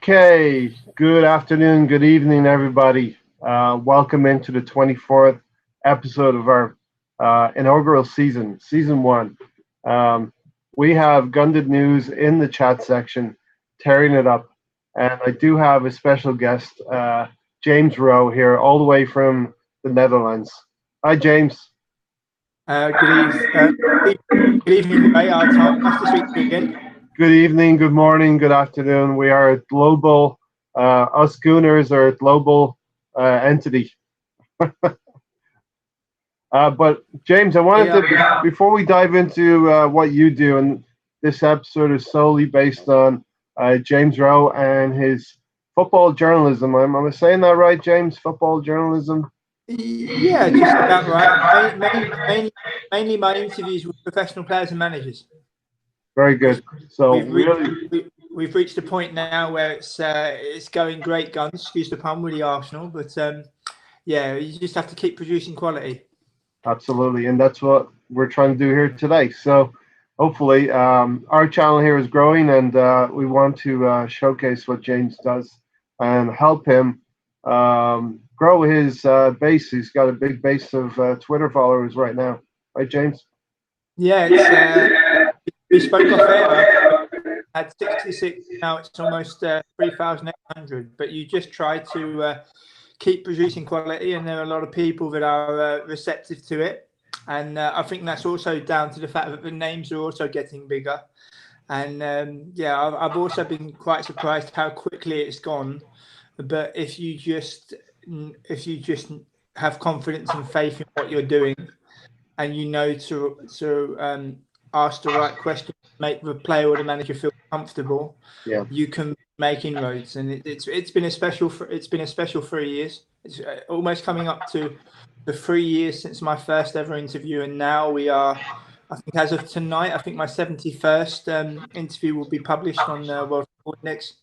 Okay, good afternoon, good evening, everybody. Welcome into the 24th episode of our inaugural season, season one. We have Gunded News in the chat section, tearing it up. And I do have a special guest, James Rowe, here, all the way from the Netherlands. Hi, James. Good evening, Ray. Nice to speak to you again. Good evening, good morning, good afternoon. We are a global, us Gooners are a global entity. But James, I wanted to, before we dive into what you do, and this episode is solely based on James Rowe and his football journalism. Am I saying that right, James? Football journalism? Yeah, just about right. Mainly my interviews with professional players and managers. Very good. So we've reached a point now where it's going great guns. Excuse the pun, with the Arsenal, but yeah, you just have to keep producing quality. Absolutely, and that's what we're trying to do here today. So hopefully, our channel here is growing, and we want to showcase what James does and help him grow his base. He's got a big base of Twitter followers right now, right, James? Yeah, we spoke off air. At 66, now it's almost 3,800. But you just try to keep producing quality, and there are a lot of people that are receptive to it. And I think that's also down to the fact that the names are also getting bigger. And yeah, I've also been quite surprised how quickly it's gone. But if you just have confidence and faith in what you're doing, and you know to ask the right question, make the player or the manager feel comfortable, you can make inroads. And it's been a special 3 years. It's almost coming up to the 3 years since my first ever interview, and now we are, I think as of tonight, I think my 71st interview will be published on World Football Index.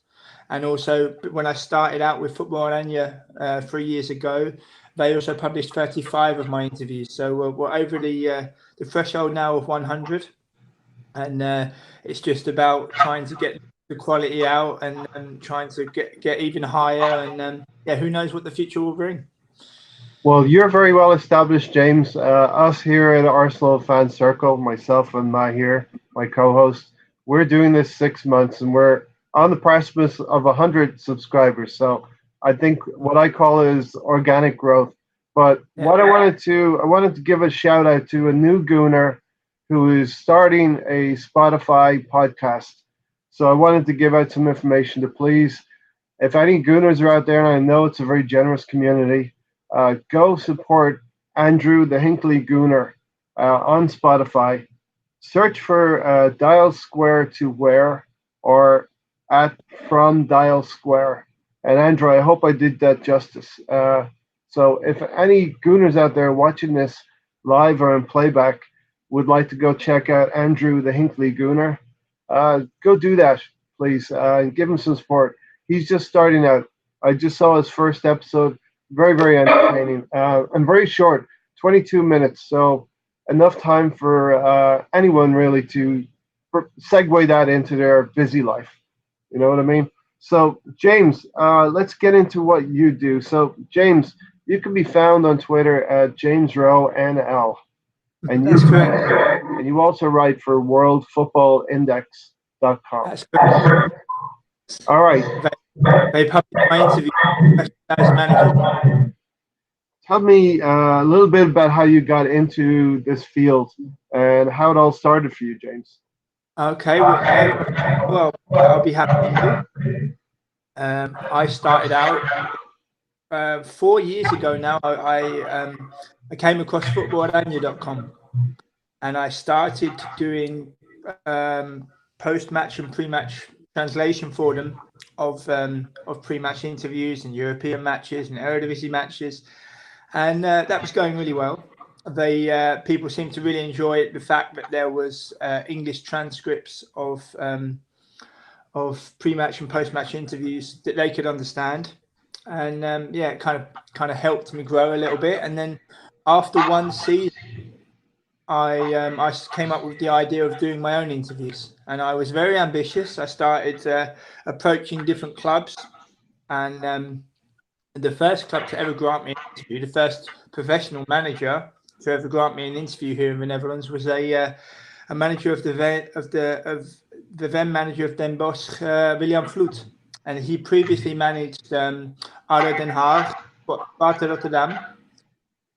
And also, when I started out with Football Anya 3 years ago, they also published 35 of my interviews. So we're over the threshold now of 100. And it's just about trying to get the quality out and trying to get even higher. And yeah, who knows what the future will bring. Well, you're very well established, James. Us here at Arsenal Fan Circle, myself and Matt here, my co-host, we're doing this 6 months, and we're on the precipice of 100 subscribers. So I think what I call is organic growth. But what I wanted to give a shout out to a new Gooner who is starting a Spotify podcast. So I wanted to give out some information to please, if any Gooners are out there, and I know it's a very generous community, go support Andrew the Hinkley Gooner on Spotify. Search for Dial Square to Where, or at From Dial Square. And Andrew, I hope I did that justice. So if any Gooners out there watching this live or in playback would like to go check out Andrew the Hinkley Gooner, go do that, please, and give him some support. He's just starting out. I just saw his first episode. Very, very entertaining and very short, 22 minutes. So enough time for anyone really to segue that into their busy life. You know what I mean? So, James, let's get into what you do. So, James, you can be found on Twitter at JamesRoweNL. And That's correct. And you also write for WorldFootballIndex.com. That's correct. All right. They published my interview as manager. Tell me a little bit about how you got into this field and how it all started for you, James. Okay, well, I'll be happy to. I started out 4 years ago now. I came across footballandania.com, and I started doing post-match and pre-match translation for them of pre-match interviews and European matches and Eredivisie matches, and that was going really well. People seemed to really enjoy the fact that there was English transcripts of pre-match and post-match interviews that they could understand, and yeah, it kind of helped me grow a little bit. And then after one season, I came up with the idea of doing my own interviews, and I was very ambitious. I started approaching different clubs, and the first club to ever grant me an interview, the first professional manager to ever grant me an interview here in the Netherlands, was a manager of the then manager of Den Bosch, William Vloed, and he previously managed ADO Den Haag, Sparta Rotterdam,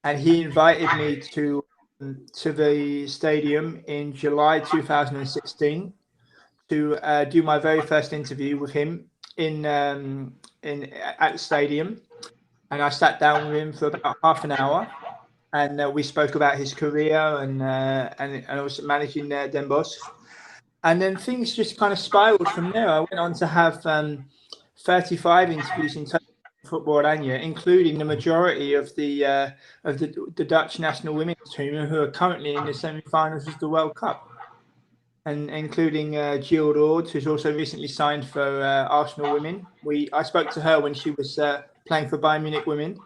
and he invited me to the stadium in July 2016 to do my very first interview with him at the stadium. And I sat down with him for about half an hour, and we spoke about his career and also managing Den Bosch. And then things just kind of spiraled from there. I went on to have 35 interviews in total Football Oranje, including the majority of the Dutch national women's team, who are currently in the semi-finals of the World Cup, and including Jill Rowe, who's also recently signed for Arsenal Women. I spoke to her when she was playing for Bayern Munich Women,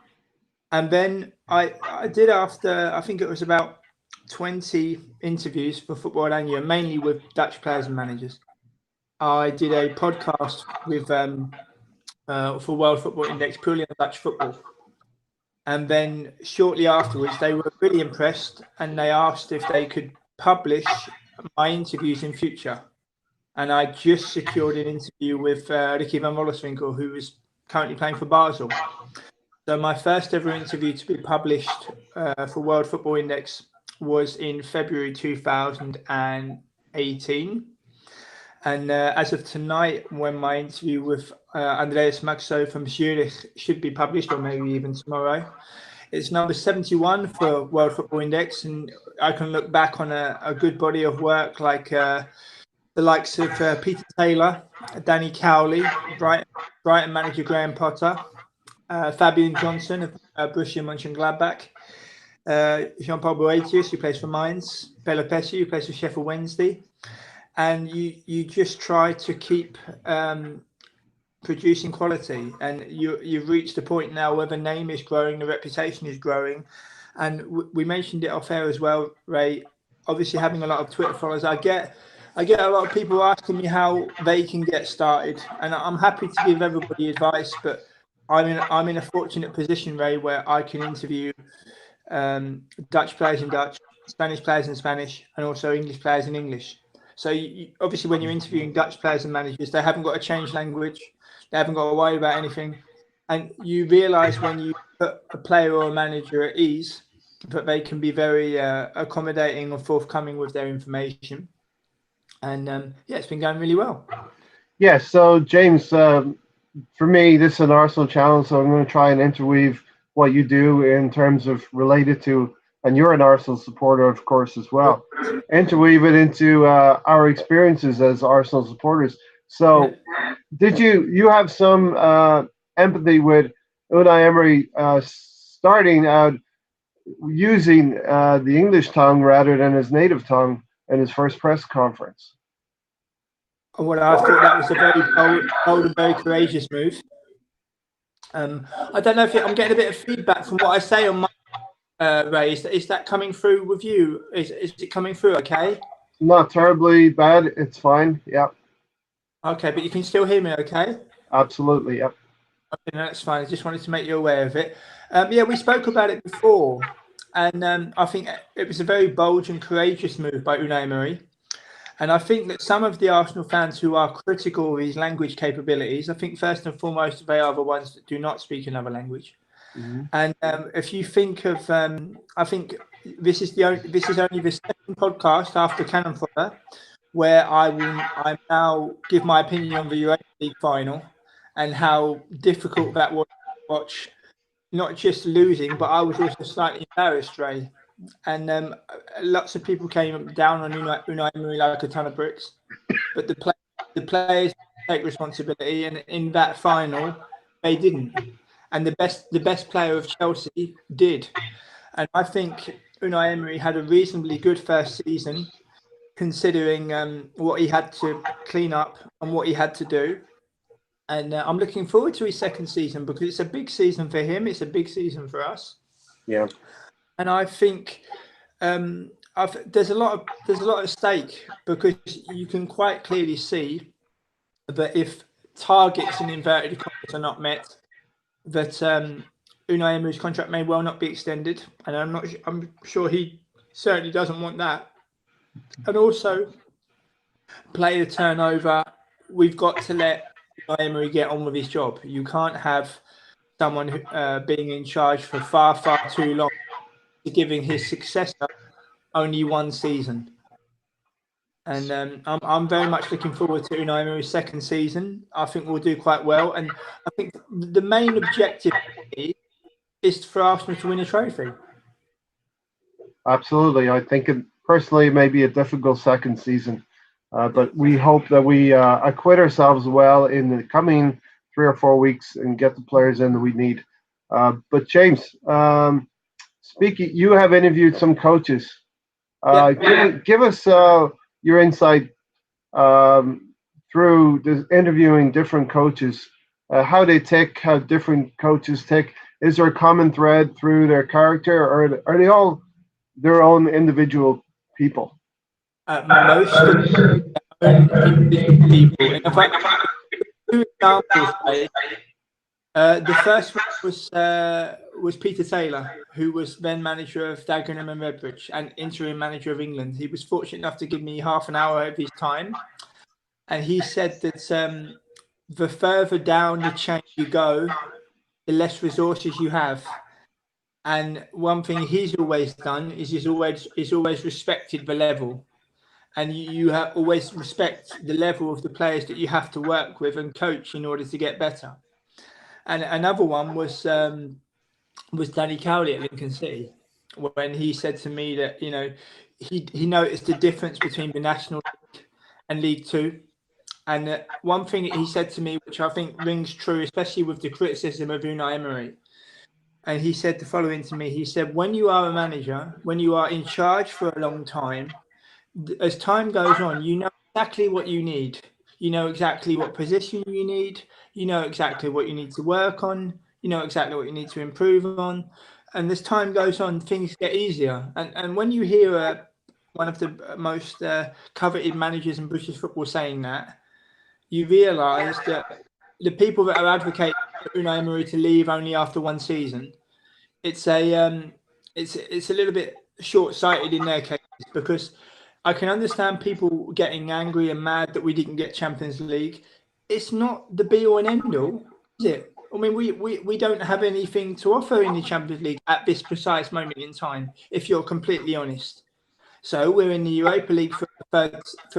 and then I did, after I think it was about 20 interviews for Football Oranje, mainly with Dutch players and managers. I did a podcast with for World Football Index purely on Dutch football, and then shortly afterwards they were really impressed and they asked if they could publish my interviews in future. And I just secured an interview with Ricky van Wolfswinkel, who is currently playing for Basel. So my first ever interview to be published for World Football Index was in February 2018. And as of tonight, when my interview with Andreas Maxo from Zurich should be published, or maybe even tomorrow, it's number 71 for World Football Index. And I can look back on a good body of work like the likes of Peter Taylor, Danny Cowley, Brighton manager Graham Potter, Fabian Johnson of Borussia Mönchengladbach, Jean-Paul Boetius, who plays for Mainz, Bella Pesci, who plays for Sheffield Wednesday. And you just try to keep producing quality, and you've reached a point now where the name is growing, the reputation is growing. And we mentioned it off air as well, Ray. Obviously, having a lot of Twitter followers, I get a lot of people asking me how they can get started, and I'm happy to give everybody advice, but I'm in a fortunate position, Ray, where I can interview Dutch players in Dutch, Spanish players in Spanish, and also English players in English. So obviously, when you're interviewing Dutch players and managers, they haven't got to change language, they haven't got to worry about anything, and you realise when you put a player or a manager at ease that they can be very accommodating or forthcoming with their information. And yeah, it's been going really well. Yeah. So James, for me, this is an Arsenal challenge, so I'm going to try and interweave what you do in terms of related to, and you're an Arsenal supporter, of course, as well. Interweave it into our experiences as Arsenal supporters. So, did you have some empathy with Unai Emery starting out using the English tongue rather than his native tongue in his first press conference? Well, I thought that was a very bold and very courageous move. I don't know if I'm getting a bit of feedback from what I say on my Ray. Is that coming through with you? Is it coming through okay? Not terribly bad. It's fine. Yeah. Okay, but you can still hear me okay? Absolutely. Yep. Okay, no, that's fine. I just wanted to make you aware of it. Yeah, we spoke about it before, and I think it was a very bold and courageous move by Unai Emery. And I think that some of the Arsenal fans who are critical of his language capabilities, I think first and foremost they are the ones that do not speak another language. Mm-hmm. And if you think of, I think this is only the second podcast after Cannon Fodder where I now give my opinion on the Europa League final and how difficult that was to watch. Not just losing, but I was also slightly embarrassed, Ray. And lots of people came down on Unai Emery like a ton of bricks. But the players take responsibility, and in that final, they didn't. And the best player of Chelsea did. And I think Unai Emery had a reasonably good first season, considering what he had to clean up and what he had to do. And I'm looking forward to his second season because it's a big season for him. It's a big season for us. Yeah. And I think there's a lot at stake, because you can quite clearly see that if targets in inverted commas are not met, that Unai Emery's contract may well not be extended, and I'm sure he certainly doesn't want that. And also, player turnover. We've got to let Unai Emery get on with his job. You can't have someone being in charge for far too long, giving his successor only one season. And I'm very much looking forward to Unai Emery's second season. I think we'll do quite well, and I think the main objective is for Arsenal to win a trophy. Absolutely. I think personally it may be a difficult second season, but we hope that we acquit ourselves well in the coming 3 or 4 weeks and get the players in that we need. But James, speaking, you have interviewed some coaches. Give us your insight through interviewing different coaches, how they tick, how different coaches tick. Is there a common thread through their character, or are they all their own individual people? Most of them are individual people. And if I two examples, the first one was Peter Taylor, who was then manager of Dagenham and Redbridge and interim manager of England. He was fortunate enough to give me half an hour of his time, and he said that the further down the chain you go, the less resources you have. And one thing he's always done is he's always respected the level, and you have always respect the level of the players that you have to work with and coach in order to get better. And another one was Danny Cowley at Lincoln City, when he said to me that he noticed the difference between the National League and League Two. And one thing he said to me, which I think rings true, especially with the criticism of Unai Emery, and he said the following to me. He said, when you are a manager, when you are in charge for a long time, as time goes on, you know exactly what you need. You know exactly what position you need. You know exactly what you need to work on. You know exactly what you need to improve on. And as time goes on, things get easier. And when you hear one of the most coveted managers in British football saying that, you realise that the people that are advocating for Unai Emery to leave only after one season, it's a little bit short-sighted in their cases, because I can understand people getting angry and mad that we didn't get Champions League. It's not the be-all and end-all, is it? I mean, we don't have anything to offer in the Champions League at this precise moment in time, if you're completely honest. So we're in the Europa League for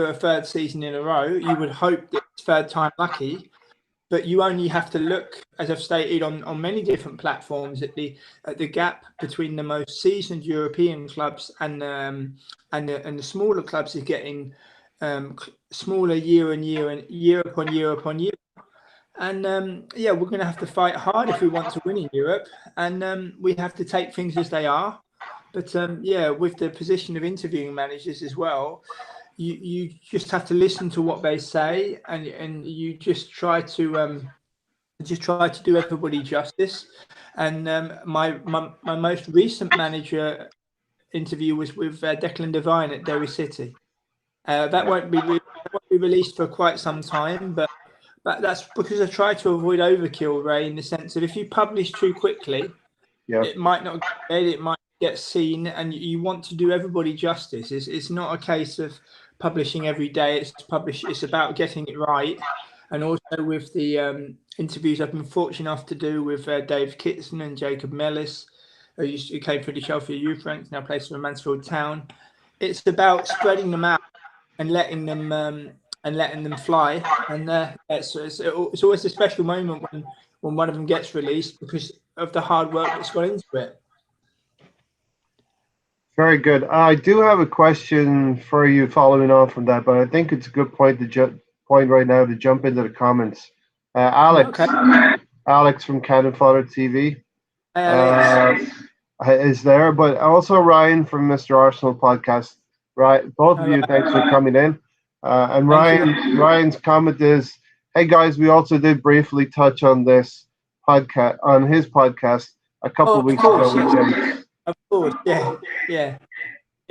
a third season in a row. You would hope that it's third time lucky, but you only have to look, as I've stated on many different platforms, at the gap between the most seasoned European clubs and the smaller clubs is getting smaller year on year and year upon year upon year. And we're going to have to fight hard if we want to win in Europe, and we have to take things as they are. But with the position of interviewing managers as well, you just have to listen to what they say, and you just try to do everybody justice. And my most recent manager interview was with Declan Devine at Derry City. That won't be released for quite some time, but that's because I try to avoid overkill, Ray, in the sense of if you publish too quickly, it might not get read, it might get seen, and you want to do everybody justice. It's not a case of publishing every day. It's about getting it right. And also with the interviews I've been fortunate enough to do with Dave Kitson and Jacob Mellis, who came through the Chelsea Youth Ranks, now plays for Mansfield Town. It's about spreading them out and letting them fly. And it's always a special moment when one of them gets released, because of the hard work that's gone into it. Very good. I do have a question for you following on from that, but I think it's a good point right now to jump into the comments. Alex from Cannon Fodder TV is there, but also Ryan from Mr. Arsenal podcast. Right, both of you, thanks for coming in. And Ryan's comment is, "Hey guys, we also did briefly touch on this podcast on his podcast a couple of weeks ago with James." Of course, yeah.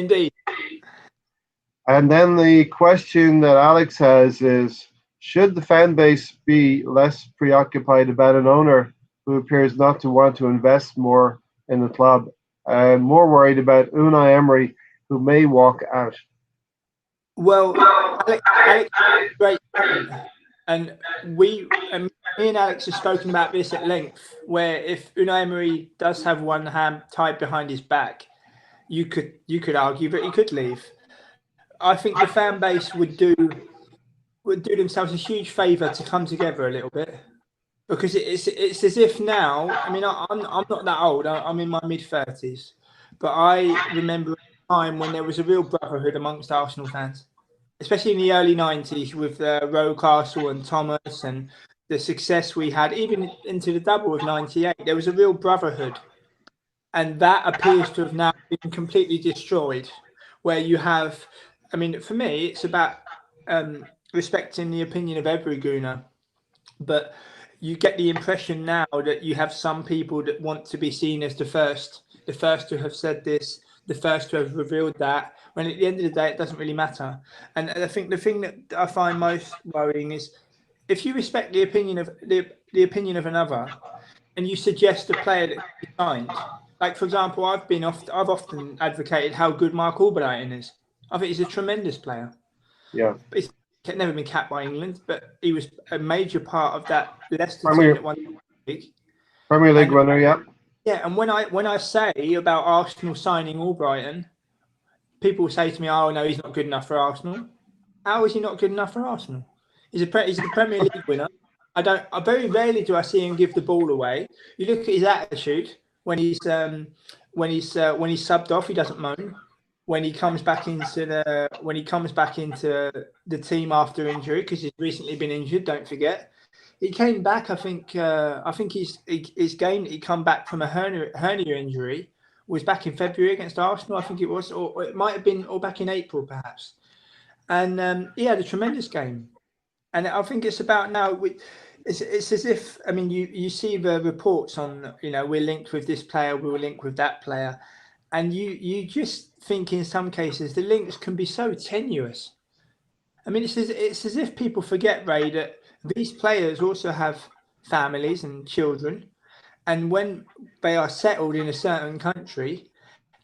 Indeed. And then the question that Alex has is, should the fan base be less preoccupied about an owner who appears not to want to invest more in the club, and more worried about Unai Emery, who may walk out? Well, Alex great point. And me and Alex have spoken about this at length, where if Unai Emery does have one hand tied behind his back, you could argue that he could leave. I think the fan base would do themselves a huge favour to come together a little bit, because it's as if now. I mean, I'm not that old. I'm in my mid-30s, but I remember a time when there was a real brotherhood amongst Arsenal fans, especially in the early 90s with Rowe, Castle and Thomas, and the success we had even into the double of 98. There was a real brotherhood, and that appears to have now been completely destroyed, where you have, I mean, for me, it's about respecting the opinion of every gooner, but you get the impression now that you have some people that want to be seen as the first to have said this, the first to have revealed that, when at the end of the day, it doesn't really matter. And I think the thing that I find most worrying is if you respect the opinion of the opinion of another, and you suggest a player that be signed. Like, for example, I've often advocated how good Mark Albrighton is. I think he's a tremendous player. Yeah. He's never been capped by England, but he was a major part of that Leicester team that won the league. Premier League winner, yeah. Yeah, and when I say about Arsenal signing Albrighton, people say to me, "Oh no, he's not good enough for Arsenal." How is he not good enough for Arsenal? He's the Premier League winner. I very rarely do I see him give the ball away. You look at his attitude when he's subbed off, he doesn't moan. When he comes back into the team after injury, because he's recently been injured, don't forget. He came back. I think his game that he come back from a hernia injury was back in February against Arsenal. I think it was, or it might have been, or back in April perhaps. And he had a tremendous game. And I think it's about now. It's as if, I mean, you see the reports on, we're linked with this player, we're linked with that player, and you just think in some cases the links can be so tenuous. I mean, it's as if people forget, Ray, that these players also have families and children, and when they are settled in a certain country,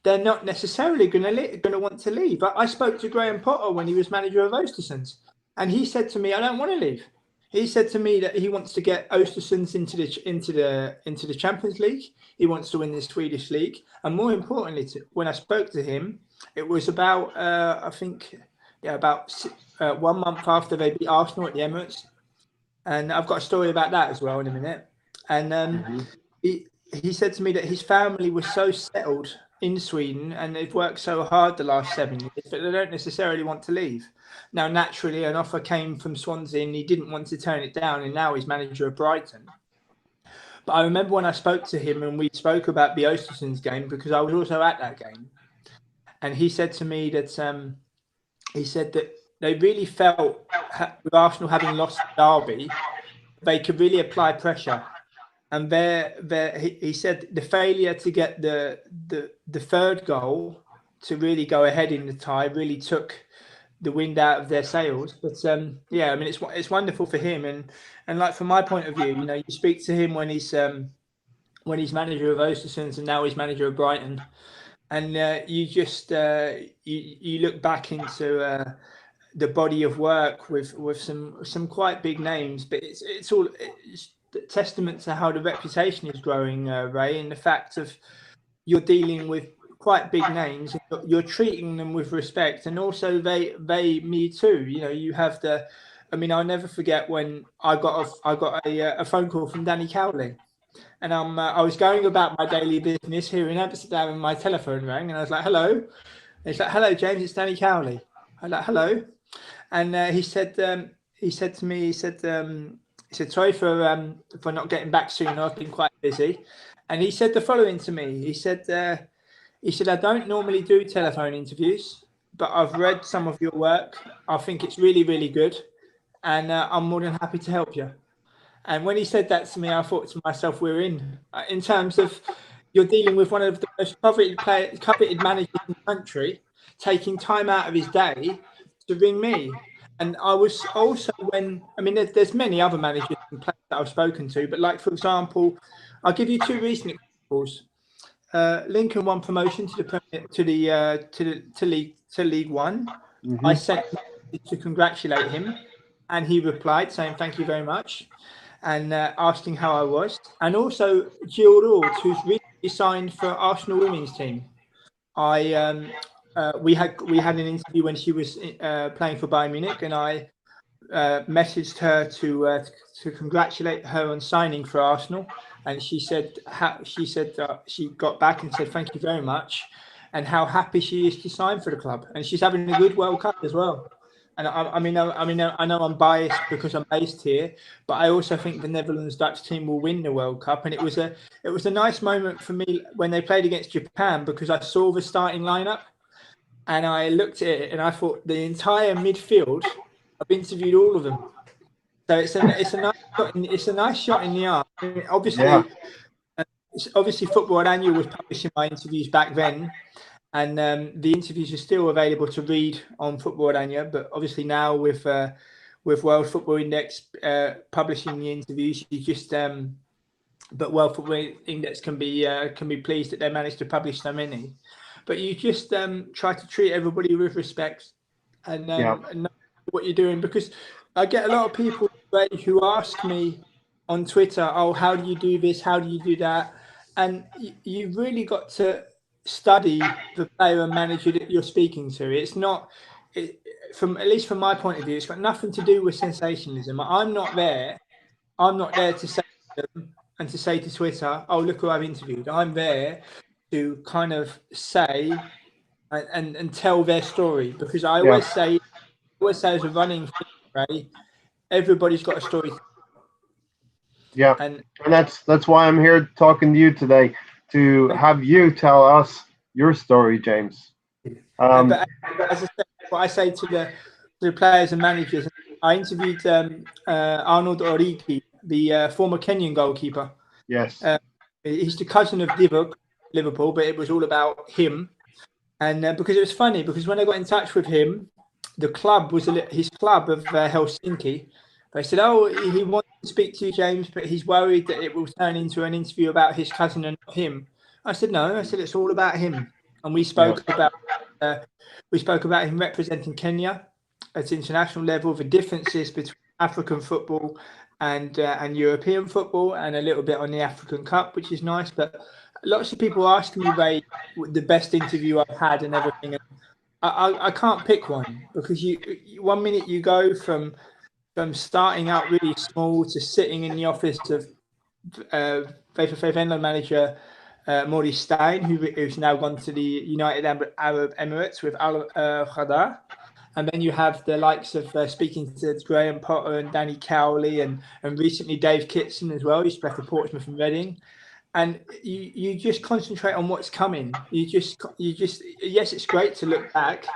they're not necessarily going to want to leave. I spoke to Graham Potter when he was manager of Ostersund's, and he said to me, "I don't want to leave." He said to me that he wants to get Ostersund's into the Champions League. He wants to win the Swedish league, and more importantly, when I spoke to him, it was about about 1 month after they beat Arsenal at the Emirates, and I've got a story about that as well in a minute. And he said to me that his family was so settled in Sweden and they've worked so hard the last 7 years that they don't necessarily want to leave. Now, naturally, an offer came from Swansea and he didn't want to turn it down, and now he's manager of Brighton. But I remember when I spoke to him and we spoke about the Ostersund's game, because I was also at that game, and he said to me that they really felt, with Arsenal having lost Derby, they could really apply pressure. And he said the failure to get the third goal to really go ahead in the tie really took the wind out of their sails. But I mean, it's wonderful for him, and like from my point of view, you speak to him when he's manager of Ostersund's and now he's manager of Brighton, and you just you look back into the body of work with some quite big names, but it's testament to how the reputation is growing, Ray, and the fact of you're dealing with quite big names, you're treating them with respect, and also they me too. You have I mean, I'll never forget when I got a phone call from Danny Cowley, and I was going about my daily business here in Amsterdam, and my telephone rang, and I was like, "Hello," and he's like, "Hello, James, it's Danny Cowley." I'm like, "Hello," and he said to me, he said, "Sorry for not getting back sooner. I've been quite busy." And he said the following to me. He said, "I don't normally do telephone interviews, but I've read some of your work. I think it's really, really good. And I'm more than happy to help you." And when he said that to me, I thought to myself, we're in terms of you're dealing with one of the most coveted managers in the country. taking time out of his day to ring me. And I was also there's many other managers and players that I've spoken to, but like, for example, I'll give you two recent examples. Lincoln won promotion to League One. Mm-hmm. I sent to congratulate him, and he replied saying thank you very much, and asking how I was. And also Jill Lord, who's recently signed for Arsenal women's team. We had an interview when she was playing for Bayern Munich, and I messaged her to congratulate her on signing for Arsenal. And she said she got back and said thank you very much, and how happy she is to sign for the club. And she's having a good World Cup as well. And I know I'm biased because I'm based here, but I also think the Netherlands Dutch team will win the World Cup. And it was a nice moment for me when they played against Japan, because I saw the starting lineup and I looked at it and I thought the entire midfield, I've interviewed all of them. So it's a nice shot in the arm. I mean, obviously Football Annual was publishing my interviews back then. And the interviews are still available to read on Football Annual, but obviously now with World Football Index publishing the interviews, but World Football Index can be pleased that they managed to publish so many. But you just try to treat everybody with respect and know what you're doing, because I get a lot of people who ask me on Twitter, "Oh, how do you do this? How do you do that?" And you really got to study the player and manager that you're speaking to. It's not, at least from my point of view, it's got nothing to do with sensationalism. I'm not there to say to them and to say to Twitter, "Oh, look who I've interviewed." I'm there to kind of say and tell their story, because I always say as a running thing, right, everybody's got a story. Yeah, and that's why I'm here talking to you today, to have you tell us your story, James. But as I said, what I say to the players and managers, I interviewed Arnold Origi, the former Kenyan goalkeeper. Yes. He's the cousin of Divock, Liverpool, but it was all about him. And because it was funny, because when I got in touch with him, the club was his club of Helsinki. They said, "Oh, he wants to speak to you, James, but he's worried that it will turn into an interview about his cousin and not him." I said, "No." I said, "It's all about him." And we spoke about him representing Kenya at international level, the differences between African football and European football, and a little bit on the African Cup, which is nice. But lots of people ask me, Ray, the best interview I've had and everything. And I can't pick one, because one minute you go from starting out really small to sitting in the office of Venlo manager Maurice Stein, who's now gone to the United Arab Emirates with Al Khadar. And then you have the likes of speaking to Graham Potter and Danny Cowley and recently Dave Kitson as well. He spoke for Portsmouth and Reading. And you just concentrate on what's coming. You just yes, it's great to look back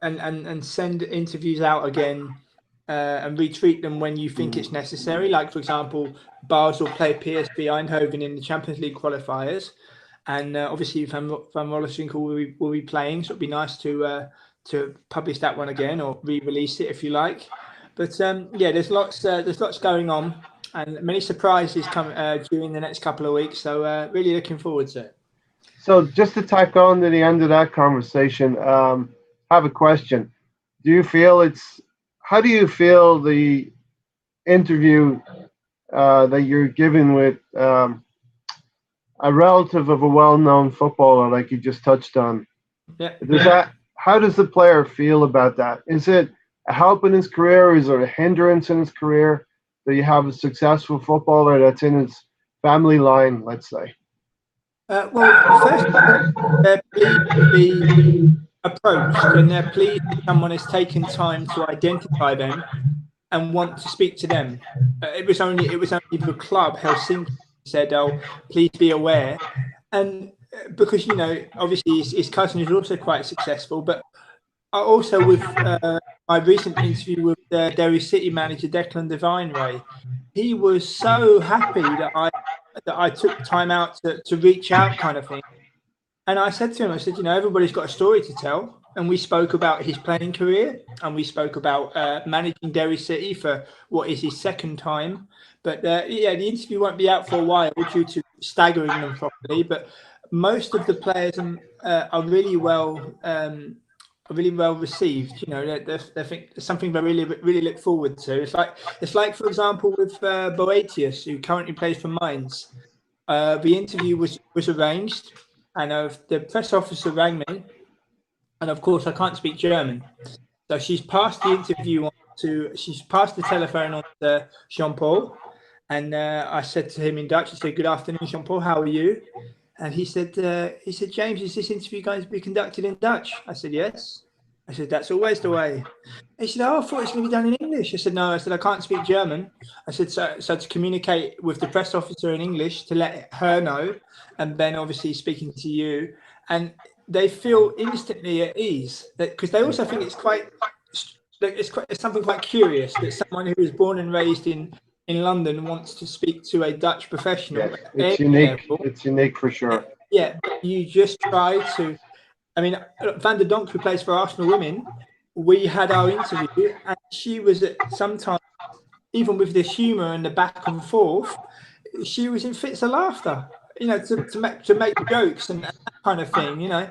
and send interviews out again and retweet them when you think it's necessary. Like, for example, Basel played PSV Eindhoven in the Champions League qualifiers, and obviously Van Rollensinkel will be playing, so it'd be nice to publish that one again or re-release it if you like. But there's lots going on, and many surprises coming during the next couple of weeks. So really looking forward to it. So just to tack on to the end of that conversation, I have a question. How do you feel the interview that you're giving with a relative of a well-known footballer, like you just touched on? Yeah. How does the player feel about that? Is it a help in his career, or is it a hindrance in his career that you have a successful footballer that's in his family line, let's say? Well, first of all, they're pleased to be approached, and they're pleased that someone has taken time to identify them and want to speak to them. It was only the club Helsinki said, "Oh, please be aware," and because obviously his cousin is also quite successful, but also with my recent interview with Derry City manager Declan Devine, Ray, he was so happy that I took time out to reach out, kind of thing. And I said to him, everybody's got a story to tell. and we spoke about his playing career, and we spoke about managing Derry City for what is his second time. But yeah, the interview won't be out for a while due to staggering them properly. But most of the players are really well received. You know, they think it's something they really look forward to. It's like for example with Boetius, who currently plays for Mainz. The interview was arranged, and the press officer rang me, and of course I can't speak German, so she's passed the interview on she's passed the telephone on to Jean-Paul, and I said to him in Dutch, I said, "Good afternoon, Jean-Paul, how are you?" And he said, "James, is this interview going to be conducted in Dutch?" I said, "Yes." I said, "That's always the way." He said, "Oh, I thought it was going to be done in English." I said, "No." I said, "I can't speak German." I said, so to communicate with the press officer in English to let her know, and then obviously speaking to you, and they feel instantly at ease, because they also think it's something quite curious that someone who was born and raised in London wants to speak to a Dutch professional. Yes, it's unique. It's unique for sure. Yeah, you just try to. I mean, Van der Donk, who plays for Arsenal Women, we had our interview, and she was sometimes, even with this humour and the back and forth, she was in fits of laughter. You know, to make jokes and that kind of thing. You know,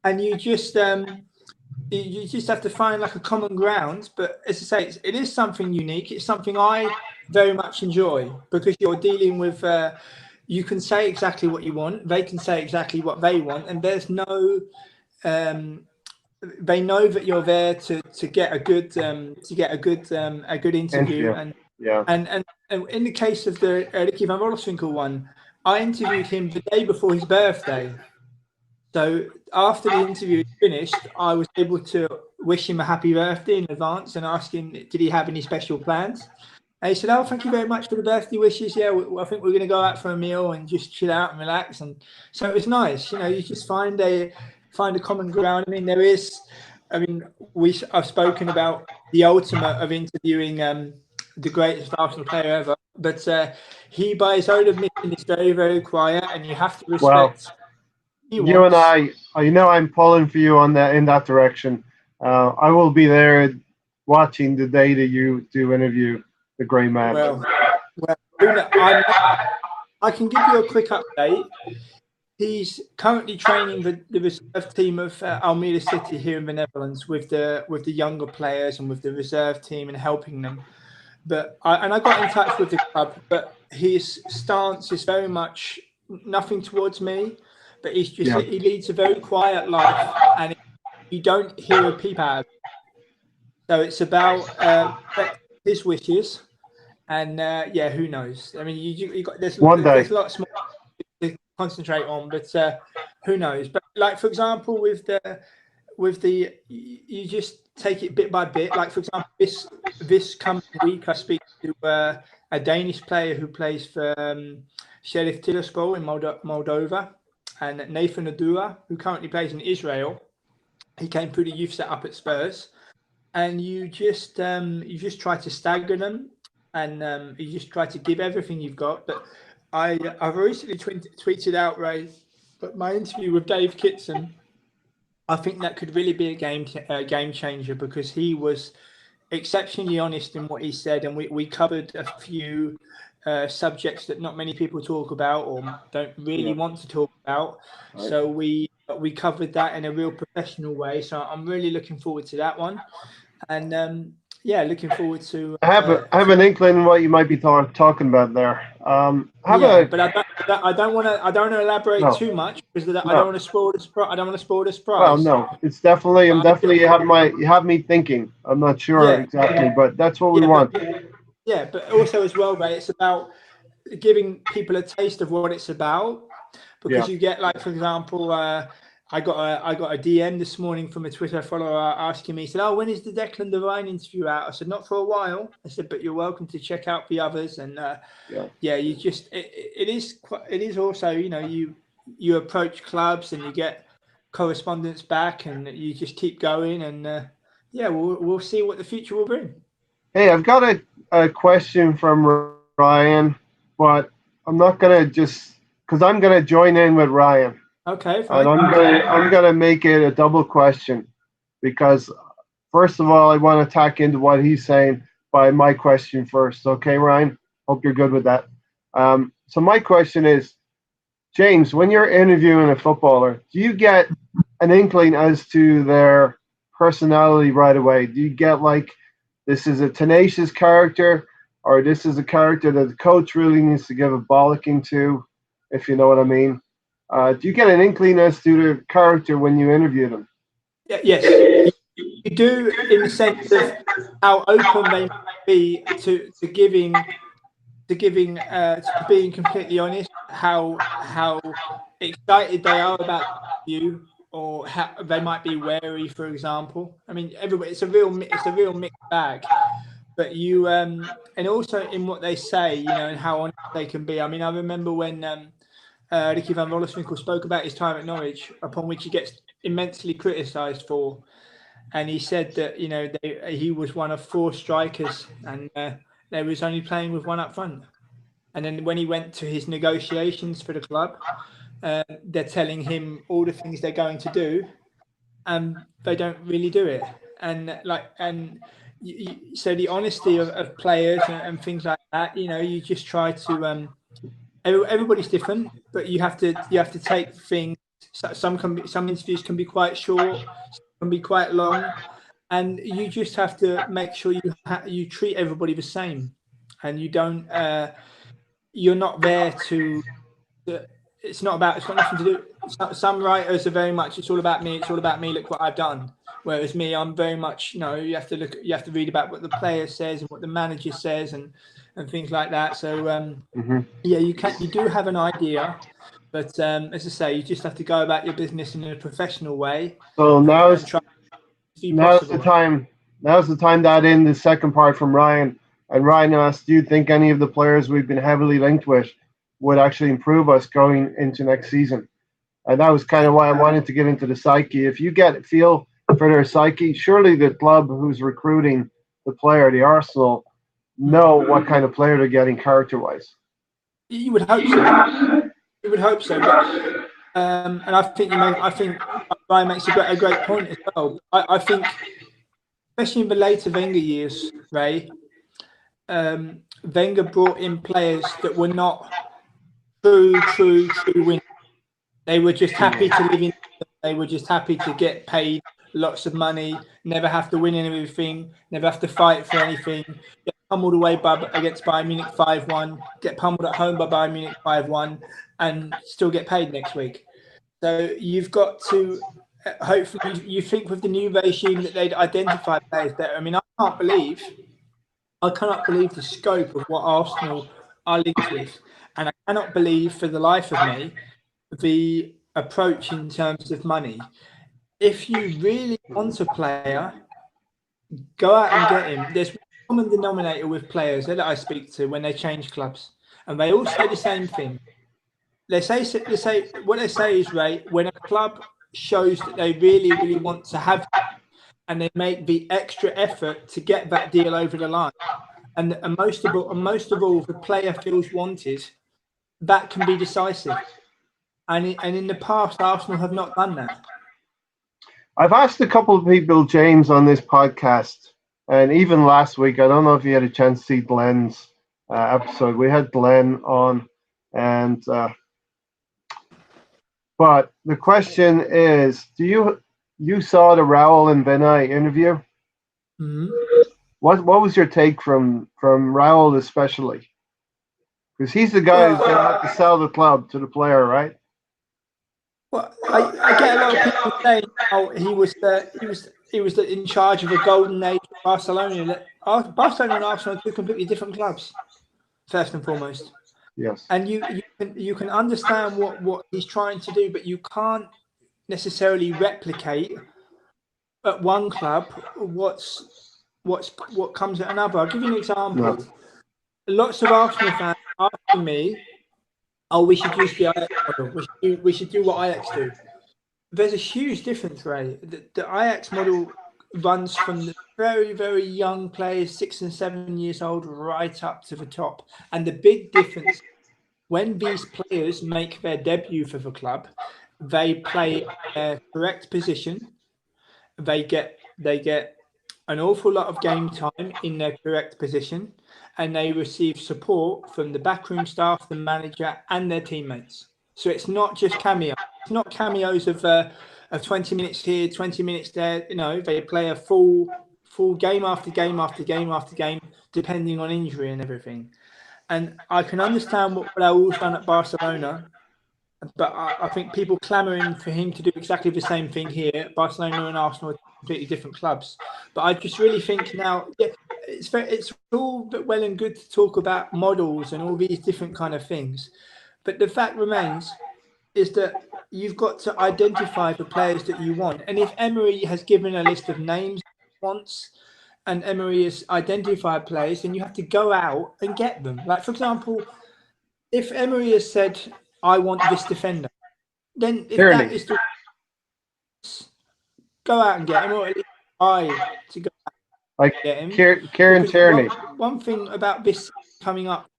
and you just have to find like a common ground. But as I say, it is something unique. It's something I very much enjoy, because you're dealing with. You can say exactly what you want. They can say exactly what they want, and there's no. They know that you're there to get a good interview. And yeah. And in the case of the Ricky van Rolfswinkel one, I interviewed him the day before his birthday. So after the interview finished, I was able to wish him a happy birthday in advance and ask him, did he have any special plans? And he said, "Oh, thank you very much for the birthday wishes. Yeah, I think we're going to go out for a meal and just chill out and relax." And so it was nice. You know, you just find a common ground. I mean, I've spoken about the ultimate of interviewing the greatest Arsenal player ever, but he, by his own admission, is very, very quiet, and you have to respect. You and I know I'm pulling for you in that direction. I will be there watching the day that you do interview the great man. Well, I can give you a quick update. He's currently training the reserve team of Almere City here in the Netherlands with the younger players and with the reserve team and helping them. But I got in touch with the club, but his stance is very much nothing towards me. But he leads a very quiet life, and you don't hear a peep out of it. So it's about his wishes, and who knows? I mean, there's lots more to concentrate on, but who knows? But like, for example, with the you just take it bit by bit. Like, for example, this coming week I speak to a Danish player who plays for Sheriff Tiraspol in Moldova, and Nathan Adua, who currently plays in Israel. He came through the youth setup at Spurs, and you just try to stagger them, and you just try to give everything you've got. But I've recently tweeted out, Ray, but my interview with Dave Kitson, I think that could really be a game changer, because he was exceptionally honest in what he said, and we covered a few subjects that not many people talk about or don't really want to talk about. Right. So we covered that in a real professional way. So I'm really looking forward to that one, and looking forward to. I have an inkling what you might be talking about there. But I don't want to elaborate too much, because I don't want to spoil the surprise. I don't want to spoil the surprise. Well, no, it's definitely. You have me thinking. I'm not sure exactly, but that's what we want. But also as well, Ray, it's about giving people a taste of what it's about, because you get, like, for example, I got a DM this morning from a Twitter follower asking me, he said, "Oh, when is the Declan Devine interview out?" I said, "Not for a while." I said, "But you're welcome to check out the others." And you just it is also, you know, you approach clubs and you get correspondence back, and you just keep going, and we'll see what the future will bring. Hey, I've got a question from Ryan, but I'm not gonna because I'm gonna join in with Ryan. Okay, fine. And I'm gonna make it a double question. because first of all, I want to tack into what he's saying by my question first. Okay, Ryan? Hope you're good with that. So my question is, James, when you're interviewing a footballer, do you get an inkling as to their personality right away? Do you get like, this is a tenacious character, or this is a character that the coach really needs to give a bollocking to, if you know what I mean? Do you get an inkling as to their character when you interview them? Yes, you do, in the sense of how open they might be to being completely honest, how excited they are about you, or how they might be wary, for example. I mean, everybody, it's a real mixed bag. But you and also in what they say, you know, and how honest they can be. I mean, I remember when Ricky van Rollerswinkel spoke about his time at Norwich, upon which he gets immensely criticised for, and he said that, you know, he was one of 4 strikers, and they was only playing with 1 up front. And then when he went to his negotiations for the club, they're telling him all the things they're going to do, and they don't really do it. And so the honesty of players and things like that, you know, you just try to. Everybody's different, but you have to take things. Some interviews can be quite short, some can be quite long, and you just have to make sure you treat everybody the same, and you don't. You're not there to. It's not nothing to do. Some writers are very much, it's all about me. It's all about me. Look what I've done. Whereas me, I'm very much, you know, you have to read about what the player says and what the manager says and things like that. So yeah, you do have an idea, but as I say, you just have to go about your business in a professional way. So now's the time to add in the second part from Ryan. And Ryan asked, do you think any of the players we've been heavily linked with would actually improve us going into next season? And that was kind of why I wanted to get into the psyche. If you get a feel for their psyche, surely the club who's recruiting the player, the Arsenal, know what kind of player they're getting character-wise. You would hope so. You would hope so. But, and I think Ryan makes a great point as well. I think, especially in the later Wenger years, Ray, Wenger brought in players that were not true winners. They were just happy to live in. They were just happy to get paid lots of money, never have to win anything, never have to fight for anything. Get pummeled away against Bayern Munich 5-1, get pummeled at home by Bayern Munich 5-1, and still get paid next week. So you've got to hopefully, you think with the new regime that they'd identify players better. I mean, I cannot believe the scope of what Arsenal are linked with, and I cannot believe for the life of me the approach in terms of money. If you really want a player, go out and get him. There's one common denominator with players that I speak to when they change clubs, and they all say the same thing. They say what they say is, Ray, when a club shows that they really want to have him, and they make the extra effort to get that deal over the line, and most of all, if the player feels wanted, that can be decisive. And in the past, Arsenal have not done that. I've asked a couple of people, James, on this podcast, and even last week, I don't know if you had a chance to see Glenn's episode. We had Glenn on, and but the question is, you saw the Rowe and Unai interview? Mm-hmm. What was your take from Rowe especially? Because he's the guy who's going to have to sell the club to the player, right? Well, I get a lot of people saying, "Oh, he was in charge of a golden age of Barcelona." Barcelona and Arsenal are 2 completely different clubs, first and foremost. Yes. And you can understand what he's trying to do, but you can't necessarily replicate at one club what comes at another. I'll give you an example. No. Lots of Arsenal fans asking me, "Oh, we should use the Ajax model. We should do what Ajax do." There's a huge difference, Ray. The Ajax model runs from the very, very young players, 6 and 7 years old, right up to the top. And the big difference, when these players make their debut for the club, they play a correct position. They get they get an awful lot of game time in their correct position, and they receive support from the backroom staff, the manager, and their teammates. So it's not just cameo. It's not cameos of 20 minutes here, 20 minutes there. You know, they play a full game after game after game after game, depending on injury and everything. And I can understand what Raul's done at Barcelona, but I think people clamouring for him to do exactly the same thing here. Barcelona and Arsenal are completely different clubs. But I just really think now, yeah, it's all well and good to talk about models and all these different kind of things. But the fact remains is that you've got to identify the players that you want. And if Emery has given a list of names once, and Emery has identified players, then you have to go out and get them. Like, for example, if Emery has said, I want this defender, then if that is the go out and get him, or at least try to go out like and get him. Kieran Tierney. One thing about this coming up,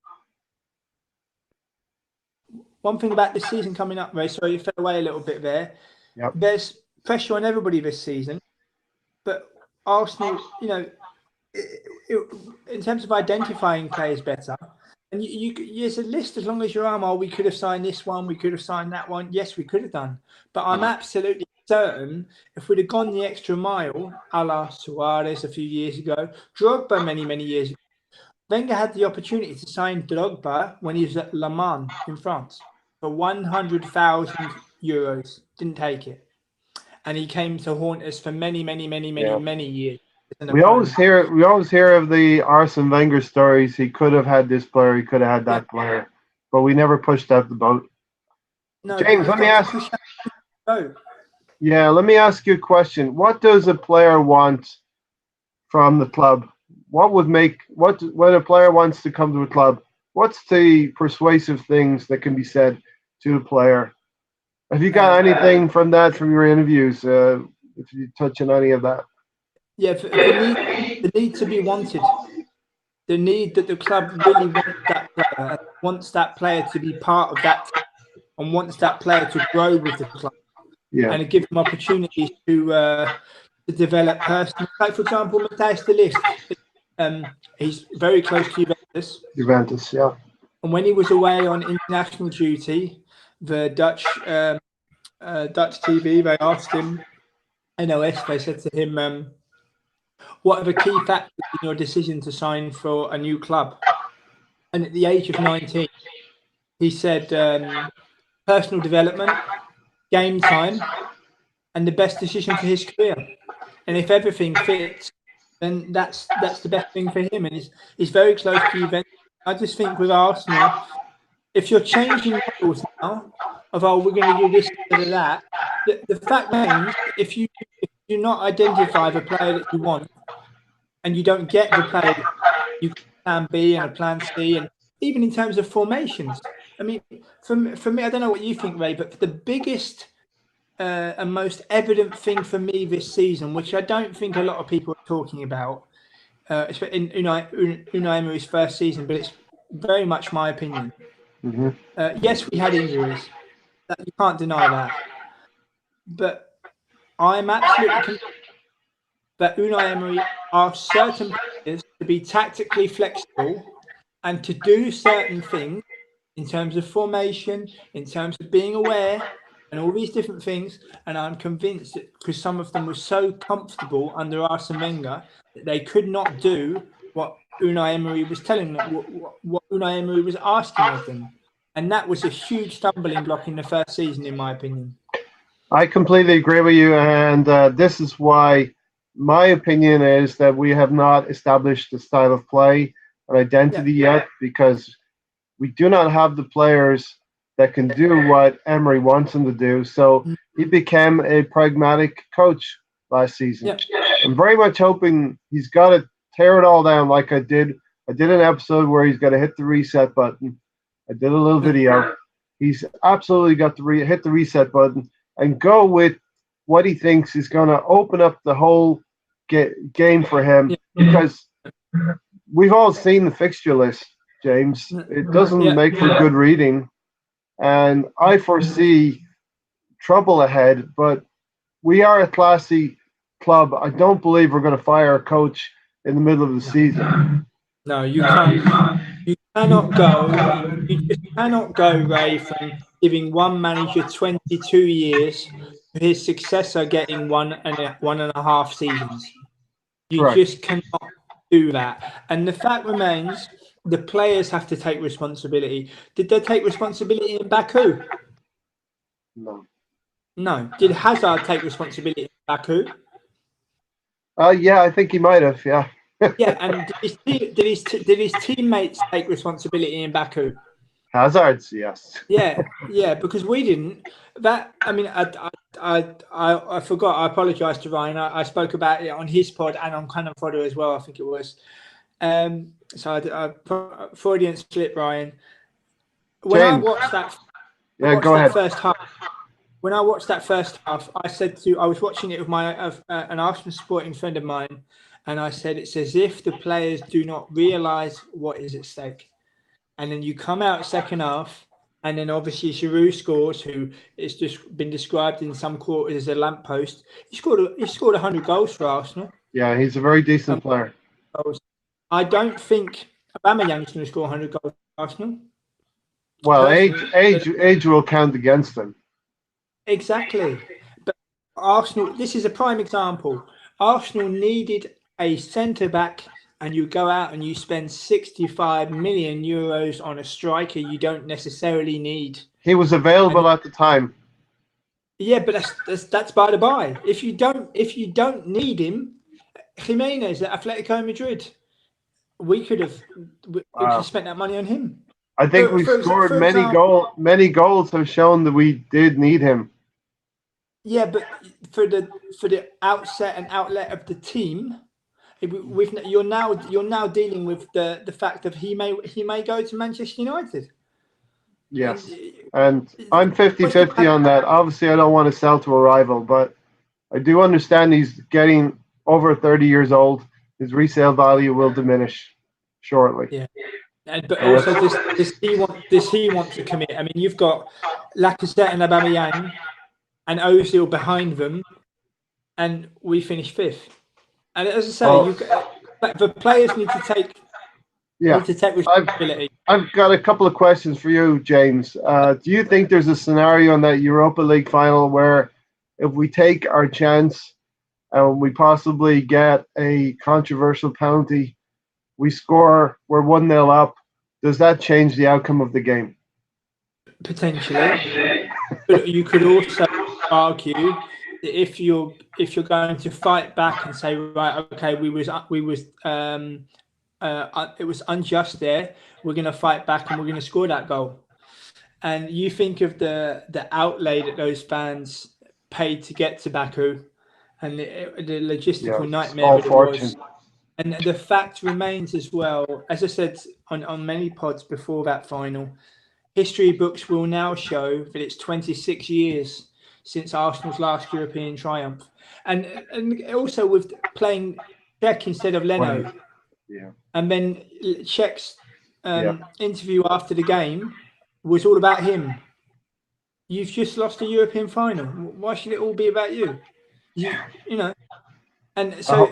Ray, sorry, you fell away a little bit there. Yep. There's pressure on everybody this season, but Arsenal, you know, in terms of identifying players better, and there's a list as long as your arm. Oh, we could have signed this one, we could have signed that one. Yes, we could have done, but I'm absolutely certain if we'd have gone the extra mile, a la Suarez a few years ago, Drogba many years ago, Wenger had the opportunity to sign Drogba when he was at Le Mans in France for 100,000 euros. Didn't take it, and he came to haunt us for many years. We always hear of the Arsene Wenger stories. He could have had this player, he could have had that player, but we never pushed out the boat. No, James, let me ask. Let me ask you a question. What does a player want from the club? What would make when a player wants to come to a club? What's the persuasive things that can be said to the player? Have you got anything from your interviews? If you touch on any of that. Yeah, the need to be wanted. The need that the club really wants that player to be part of that team, and wants that player to grow with the club. Yeah. And to give them opportunities to develop personally. Like, for example, Matthijs de Ligt, he's very close to Juventus. Juventus, yeah. And when he was away on international duty, the Dutch TV, they asked him, NOS, they said to him, what are the key factors in your decision to sign for a new club? And at the age of 19, he said personal development, game time, and the best decision for his career. And if everything fits, then that's the best thing for him. And he's very close to Juventus. I just think with Arsenal, if you're changing models now of, oh, we're going to do this instead of that, the fact remains, if you do not identify the player that you want, and you don't get the player, you plan B and a plan C, and even in terms of formations. I mean, for me, I don't know what you think, Ray, but the biggest and most evident thing for me this season, which I don't think a lot of people are talking about, in Unai Emery's first season, but it's very much my opinion. Mm-hmm. Yes, we had injuries. You can't deny that. But I'm absolutely convinced that Unai Emery asks certain players to be tactically flexible and to do certain things in terms of formation, in terms of being aware, and all these different things. And I'm convinced that because some of them were so comfortable under Arsene Wenger that they could not do what Unai Emery was telling them, what Unai Emery was asking of them. And that was a huge stumbling block in the first season, in my opinion. I completely agree with you. And this is why my opinion is that we have not established a style of play, an identity yet, because we do not have the players that can do what Emery wants them to do. So he became a pragmatic coach last season. Yeah. I'm very much hoping he's got to tear it all down like I did. I did an episode where he's got to hit the reset button. I did a little video. He's absolutely got to hit the reset button and go with what he thinks is going to open up the whole game for him, because we've all seen the fixture list, James. It doesn't make for good reading. And I foresee trouble ahead, but we are a classy club, I don't believe we're going to fire a coach in the middle of the season. No, you can't. You cannot go. You just cannot go, Ray, from giving one manager 22 years to his successor getting 1.5 seasons. You Correct. just cannot do that. And the fact remains, the players have to take responsibility. Did they take responsibility in Baku? No. No. Did Hazard take responsibility in Baku? Yeah, I think he might have. Yeah. Yeah, and did his teammates take responsibility in Baku? Hazard's, yes. Yeah, because we didn't. That I mean, I forgot. I apologise to Ryan. I spoke about it on his pod and on Cannon Fodder as well. I think it was. So I Freudian slip, Ryan. When James. I watched that, Go ahead. First half. When I watched that first half, I was watching it with an Arsenal supporting friend of mine, and I said it's as if the players do not realise what is at stake. And then you come out second half, and then obviously Giroud scores, who it's just been described in some quarters as a lamppost. He scored 100 goals for Arsenal. Yeah, he's a very decent player. I don't think Aubameyang's going to score 100 goals for Arsenal. Well, age will count against him. Exactly. But Arsenal, this is a prime example. Arsenal needed a centre-back, and you go out and you spend 65 million euros on a striker you don't necessarily need. He was available at the time. Yeah, but that's by the by. If you don't need him, Jimenez at Atletico Madrid, we could have spent that money on him. I think we scored many goals have shown that we did need him. Yeah, but for the outset and outlet of the team, you're now dealing with the fact that he may go to Manchester United. Yes, and I'm 50-50 on that. Obviously, I don't want to sell to a rival, but I do understand he's getting over 30 years old. His resale value will diminish shortly. Yeah. But also, does he want to commit? I mean, you've got Lacazette and Aubameyang and Ozil behind them, and we finish 5th. And as I say, the players need to take responsibility. I've got a couple of questions for you, James. Do you think there's a scenario in that Europa League final where if we take our chance and we possibly get a controversial penalty, we score, we're 1-0 up, does that change the outcome of the game? Potentially. But you could also argue that if you're going to fight back and say, right, okay, it was unjust there, we're going to fight back and we're going to score that goal. And you think of the outlay that those fans paid to get to Baku and the logistical nightmare that it was. And the fact remains as well, as I said on many pods before that final, history books will now show that it's 26 years since Arsenal's last European triumph. And also with playing Cech instead of Leno. Yeah. And then Cech's interview after the game was all about him. You've just lost a European final. Why should it all be about you? You know. And so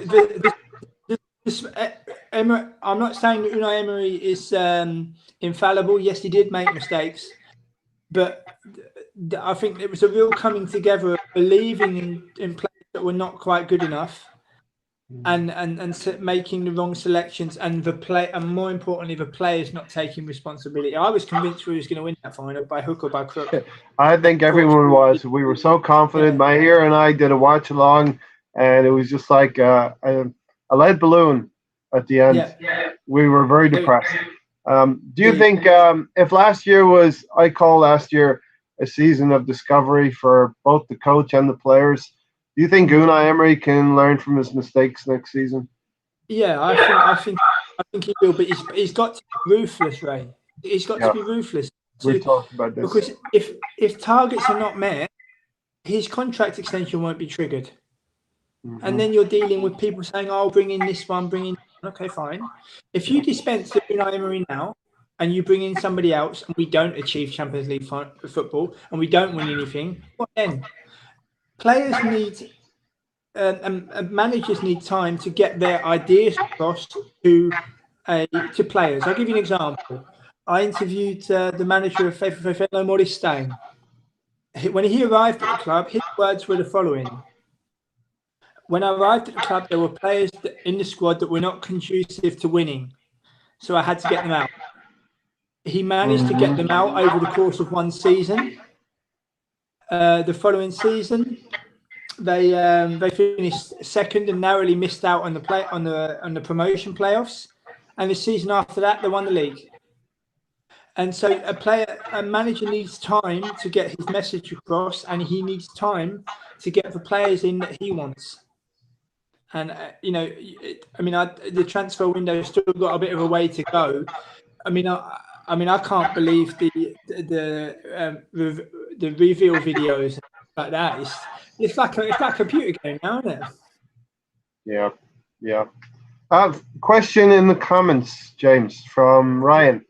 I'm not saying that Unai Emery is infallible. Yes, he did make mistakes, but I think it was a real coming together of believing in players that were not quite good enough, and making the wrong selections, and more importantly, the players not taking responsibility. I was convinced we was going to win that final by hook or by crook. I think everyone was. We were so confident. Yeah. Mahir and I did a watch along, and it was just like a lead balloon at the end. Yeah. We were very depressed. Do you think if last year I call last year a season of discovery for both the coach and the players, do you think Unai Emery can learn from his mistakes next season? Yeah, I think he will, but he's got to be ruthless, Ray. He's got to be ruthless. We've talked about this. Because if targets are not met, his contract extension won't be triggered. Mm-hmm. And then you're dealing with people saying, "Oh, bring in this one, bring in." Okay, fine. If you dispense the Unai Emery now and you bring in somebody else, and we don't achieve Champions League football and we don't win anything, what then? Players need managers need time to get their ideas across to players. I'll give you an example. I interviewed the manager of Feyenoord, Maurice Stijn. When he arrived at the club, his words were the following: "When I arrived at the club, there were players in the squad that were not conducive to winning, so I had to get them out." He managed to get them out over the course of one season. The following season, they finished second and narrowly missed out on the promotion playoffs. And the season after that, they won the league. And so a manager needs time to get his message across, and he needs time to get the players in that he wants. And the transfer window has still got a bit of a way to go. I can't believe the reveal videos like that. It's like a computer game now, isn't it? Yeah. Question in the comments, James, from Ryan,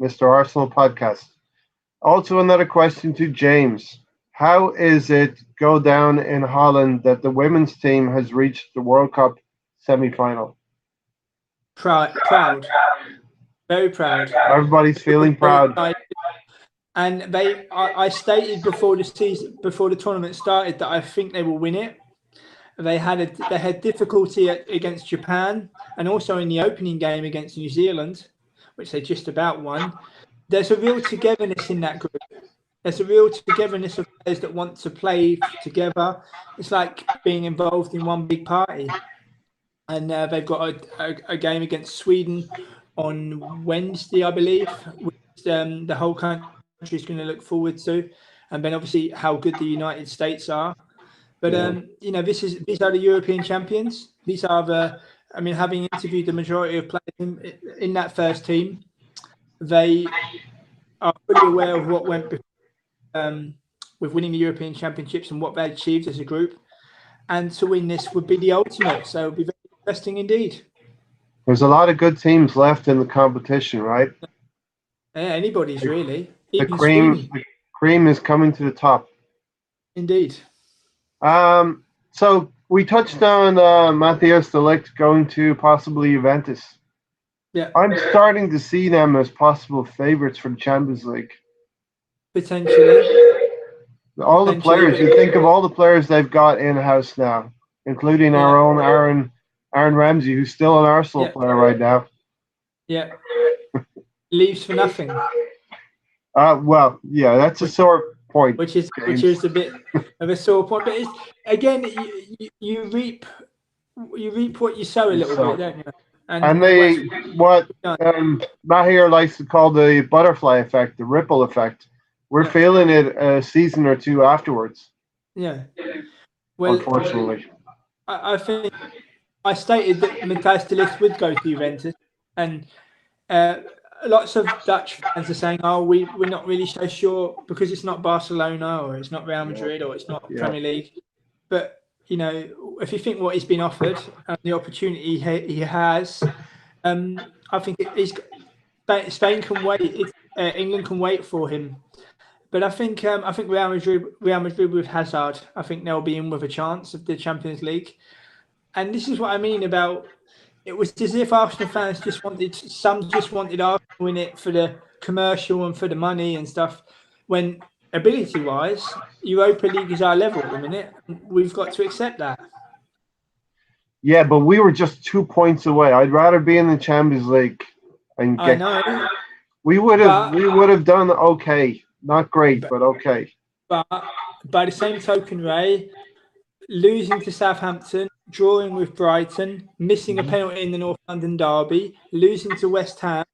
Mr. Arsenal Podcast. Also another question to James. How is it go down in Holland that the women's team has reached the World Cup semi-final? Proud. Very proud. Everybody's feeling proud. And I stated before the tournament started, that I think they will win it. They had difficulty against Japan, and also in the opening game against New Zealand, which they just about won. There's a real togetherness in that group. There's a real togetherness of players that want to play together. It's like being involved in one big party. And they've got a game against Sweden on Wednesday, I believe, which the whole country is going to look forward to. And then obviously how good the United States are. But these are the European champions. These are having interviewed the majority of players in that first team, they are fully aware of what went with winning the European Championships and what they achieved as a group. And to win this would be the ultimate. So it would be very interesting indeed. There's a lot of good teams left in the competition, right? Yeah, anybody's really. The cream is coming to the top. Indeed. So we touched on Matthias de Ligt going to possibly Juventus. Yeah. I'm starting to see them as possible favourites for the Champions League. Potentially. The players, you think of all the players they've got in-house now, including our own Aaron Ramsey, who's still an Arsenal player right now. Yeah. Leaves for nothing. That's a sore point. Which is a bit of a sore point. But it's, again, you reap what you sow a little bit, don't you? And Mahir likes to call the butterfly effect, the ripple effect. We're feeling it a season or two afterwards. Yeah. Well, unfortunately. I think I stated that Matthias de Ligt would go to Juventus, and lots of Dutch fans are saying, we're not really so sure because it's not Barcelona or it's not Real Madrid or it's not Premier League. But, if you think what he's been offered and the opportunity he has, I think Spain can wait. England can wait for him. But I think Real Madrid with Hazard, I think they'll be in with a chance of the Champions League. And this is what I mean about, it was as if Arsenal fans just wanted Arsenal to win it for the commercial and for the money and stuff, when ability-wise, Europa League is our level at the minute. We've got to accept that. Yeah, but we were just 2 points away. I'd rather be in the Champions League and get. I know. We would have done okay. Not great, but okay. But by the same token, Ray, losing to Southampton, drawing with Brighton, missing a penalty in the North London derby, losing to West Ham,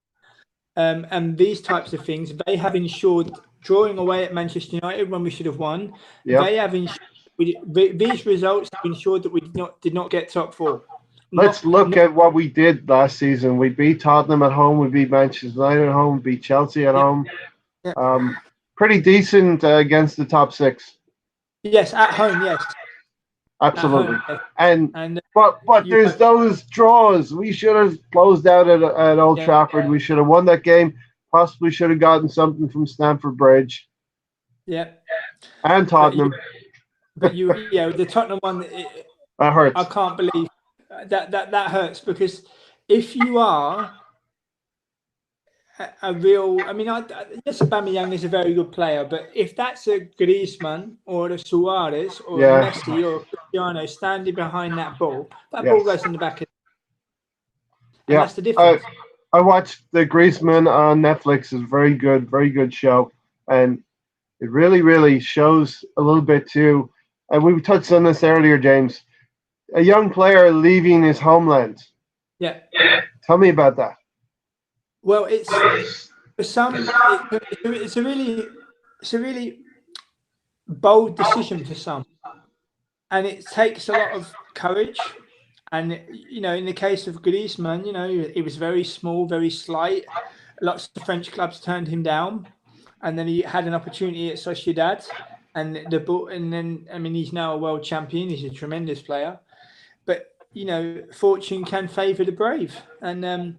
and these types of things, they have ensured, drawing away at Manchester United when we should have won, they have ensured, these results have ensured that we did not get top four. Let's look at what we did last season. We beat Tottenham at home, we beat Manchester United at home, we beat Chelsea at home. Yeah. Pretty decent against the top six. Yes, at home, yes. Absolutely. But there's those draws. We should have closed out at Old Trafford. We should have won that game. Possibly should have gotten something from Stamford Bridge. Yeah. And Tottenham. But the Tottenham one. That hurts. I can't believe that hurts, because if you are a real, I mean, yes, Aubameyang is a very good player, but if that's a Griezmann or a Suarez or a Messi or a Cristiano standing behind that ball ball goes in the back of. And that's the difference. I watched the Griezmann on Netflix. It's very good show, and it really shows a little bit too. And we touched on this earlier, James. A young player leaving his homeland. Yeah. Tell me about that. Well, it's for some, it's a really bold decision for some, and it takes a lot of courage. And you know, in the case of Griezmann, you know, he was very small, very slight. Lots of French clubs turned him down, and then he had an opportunity at Sociedad, and then I mean, he's now a world champion. He's a tremendous player, but you know, fortune can favour the brave. And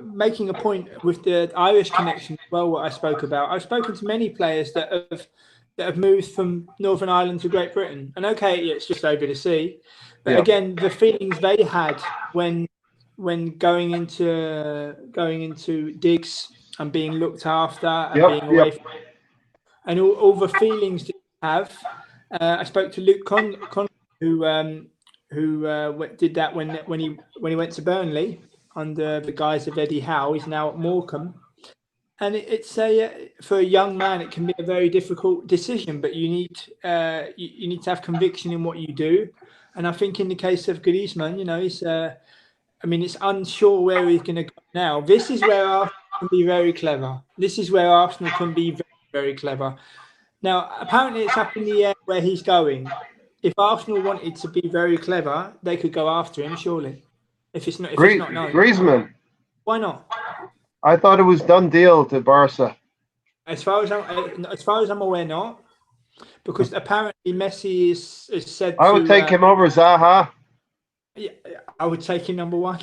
making a point with the Irish connection as well, what I spoke about. I've spoken to many players that have moved from Northern Ireland to Great Britain, and okay, it's just over the sea, but again, the feelings they had when going into digs and being looked after and being away from, and all the feelings that you have. I spoke to Luke Con who did that when he went to Burnley under the guise of Eddie Howe. He's now at Morecambe, and it's for a young man, it can be a very difficult decision, but you need to have conviction in what you do. And I think in the case of Griezmann, you know, it's unsure where he's going to go now. This is where Arsenal can be very clever. This is where Arsenal can be very, very clever. Now, apparently it's up in the air where he's going. If Arsenal wanted to be very clever, they could go after him, surely. If it's not known. Griezmann. Why not? I thought it was done deal to Barca. As far as I'm aware, not. Because apparently Messi is said I would take him over Zaha. Yeah, I would take him number one.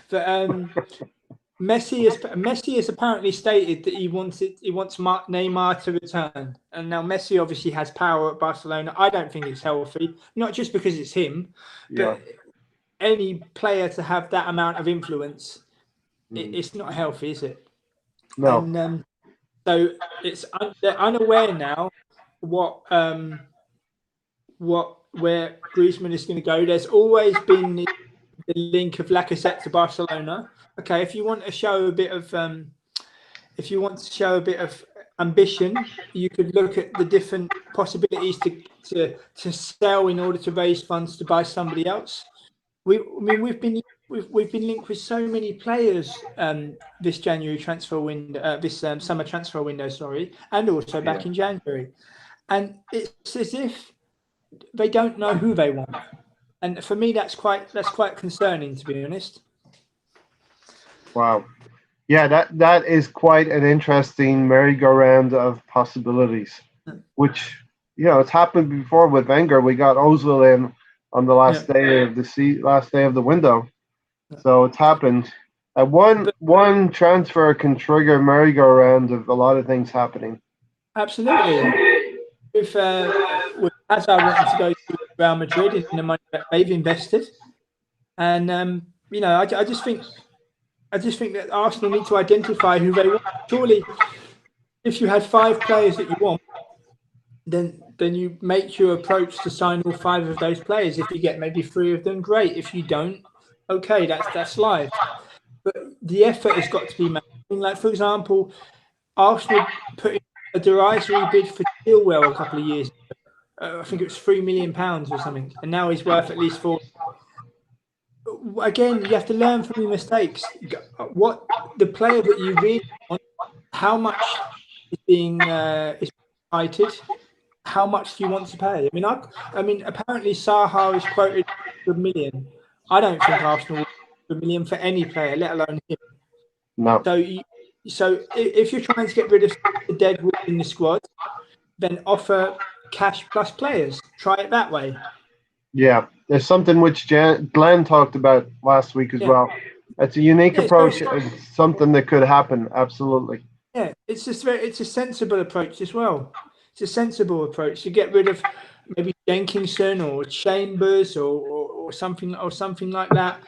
But Messi has apparently stated that he wants Neymar to return, and now Messi obviously has power at Barcelona. I don't think it's healthy, not just because it's him, but any player to have that amount of influence, it's not healthy, is it? No. And so they're unaware now where Griezmann is going to go. There's always been the link of Lacazette to Barcelona. Okay, if you want to show a bit of ambition, you could look at the different possibilities to sell in order to raise funds to buy somebody else. We've been linked with so many players this January transfer window, this summer transfer window, sorry, and also back in January, and it's as if they don't know who they want, and for me that's quite concerning, to be honest. Wow, yeah, that is quite an interesting merry-go-round of possibilities, which, you know, it's happened before with Wenger. We got Ozil in on the last day of the window, so it's happened. One transfer can trigger a merry-go-round of a lot of things happening. Absolutely. With Hazard wanting to go to Real Madrid in the money that they've invested, and you know, I just think that Arsenal need to identify who they want. Surely, if you had 5 players that you want, then you make your approach to sign all 5 of those players. If you get maybe 3 of them, great. If you don't, okay, that's life. But the effort has got to be made. Like, for example, Arsenal put in a derisory bid for Chilwell a couple of years ago. I think it was £3 million or something, and now he's worth at least 4. Again, you have to learn from your mistakes. What the player that you really want, how much is being cited, how much do you want to pay? I mean, apparently Saha is quoted for $1 million. I don't think Arsenal will $1 million for any player, let alone him. No. So if you're trying to get rid of the dead wood in the squad, then offer cash plus players. Try it that way. Yeah, there's something which Glenn talked about last week as well. It's a unique approach. It's something that could happen. Absolutely. Yeah, it's a sensible approach as well. It's a sensible approach to get rid of maybe Jenkinson or Chambers or something like that.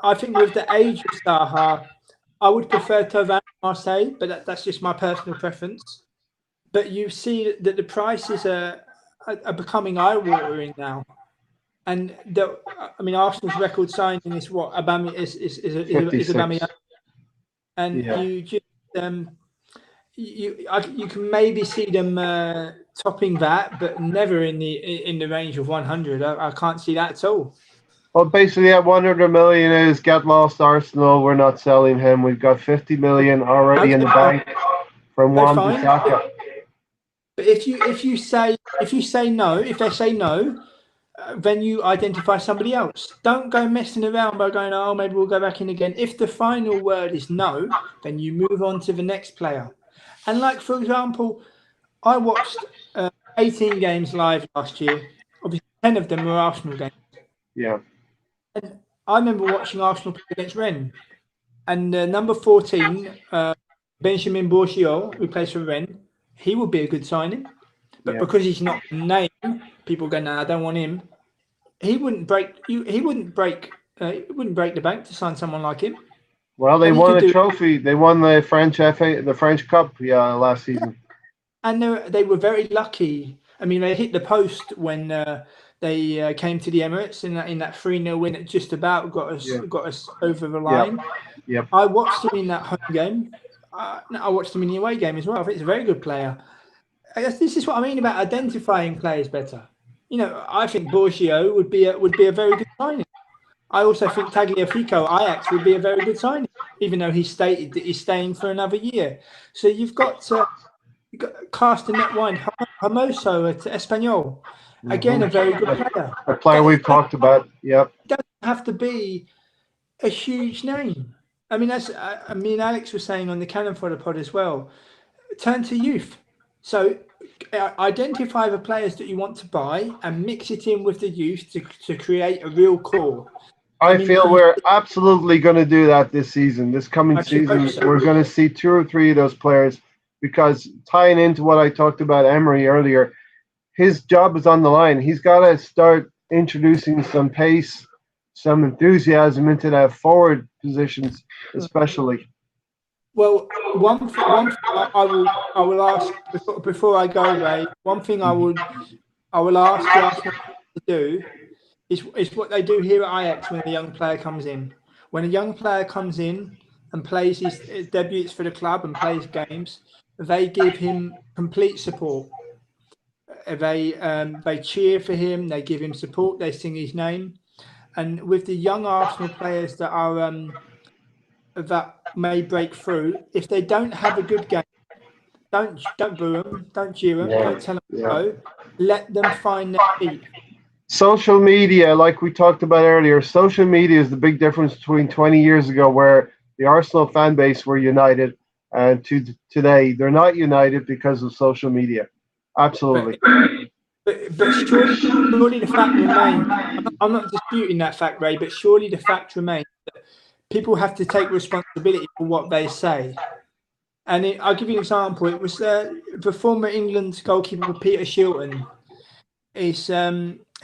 I think with the age of Zaha, I would prefer Thauvin Marseille, but that's just my personal preference. But you see that the prices are becoming eye-watering now. And Arsenal's record signing is what is Aubameyang, and you just you can maybe see them topping that, but never in the range of 100. I can't see that at all. Well, basically, at 100 million is get lost Arsenal. We're not selling him. We've got 50 million already in the bank from Wan-Bissaka. But if they say no, then you identify somebody else. Don't go messing around by going, oh, maybe we'll go back in again. If the final word is no, then you move on to the next player. And like, for example, I watched 18 games live last year. Obviously, 10 of them were Arsenal games. Yeah. And I remember watching Arsenal play against Rennes. And number 14, Benjamin Bourchiot, who plays for Rennes, he would be a good signing. But because he's not named, people go, no, I don't want him. He wouldn't break the bank to sign someone like him. Well, they won a trophy. They won the French Cup, last season. And they were very lucky. I mean, they hit the post when they came to the Emirates in that 3-0 win that just about got us over the line. Yep. I watched him in that home game. I watched him in the away game as well. I think he's a very good player. I guess this is what I mean about identifying players better. I think Bourchiot would be a very good signing. I also think Tagliafico, Ajax, would be a very good signing, even though he stated that he's staying for another year. So you've got to cast a net wide. Hermoso at Espanyol, again, a very good player. A player we've talked about. Yep. It doesn't have to be a huge name. I mean, Alex was saying on the Cannon Fodder pod as well. Turn to youth. So identify the players that you want to buy and mix it in with the youth to create a real core. I feel we're absolutely going to do that this season. This coming season, we're going to see 2 or 3 of those players, because tying into what I talked about Emery earlier, his job is on the line. He's got to start introducing some pace, some enthusiasm into that forward positions, especially. Well, one thing I will ask before I go, Ray. One thing I will ask Arsenal to do is what they do here at Ajax when a young player comes in. When a young player comes in and plays his debuts for the club and plays games, they give him complete support. They cheer for him. They give him support. They sing his name. And with the young Arsenal players that are that may break through, if they don't have a good game, don't boo them, don't jeer them, don't tell them to go. Let them find their feet. Social media, like we talked about earlier, social media is the big difference between 20 years ago, where the Arsenal fan base were united, and today they're not united because of social media. Absolutely. But surely the fact remains, I'm not disputing that fact, Ray, but surely the fact remains that people have to take responsibility for what they say. And I'll give you an example. It was the former England goalkeeper, Peter Shilton.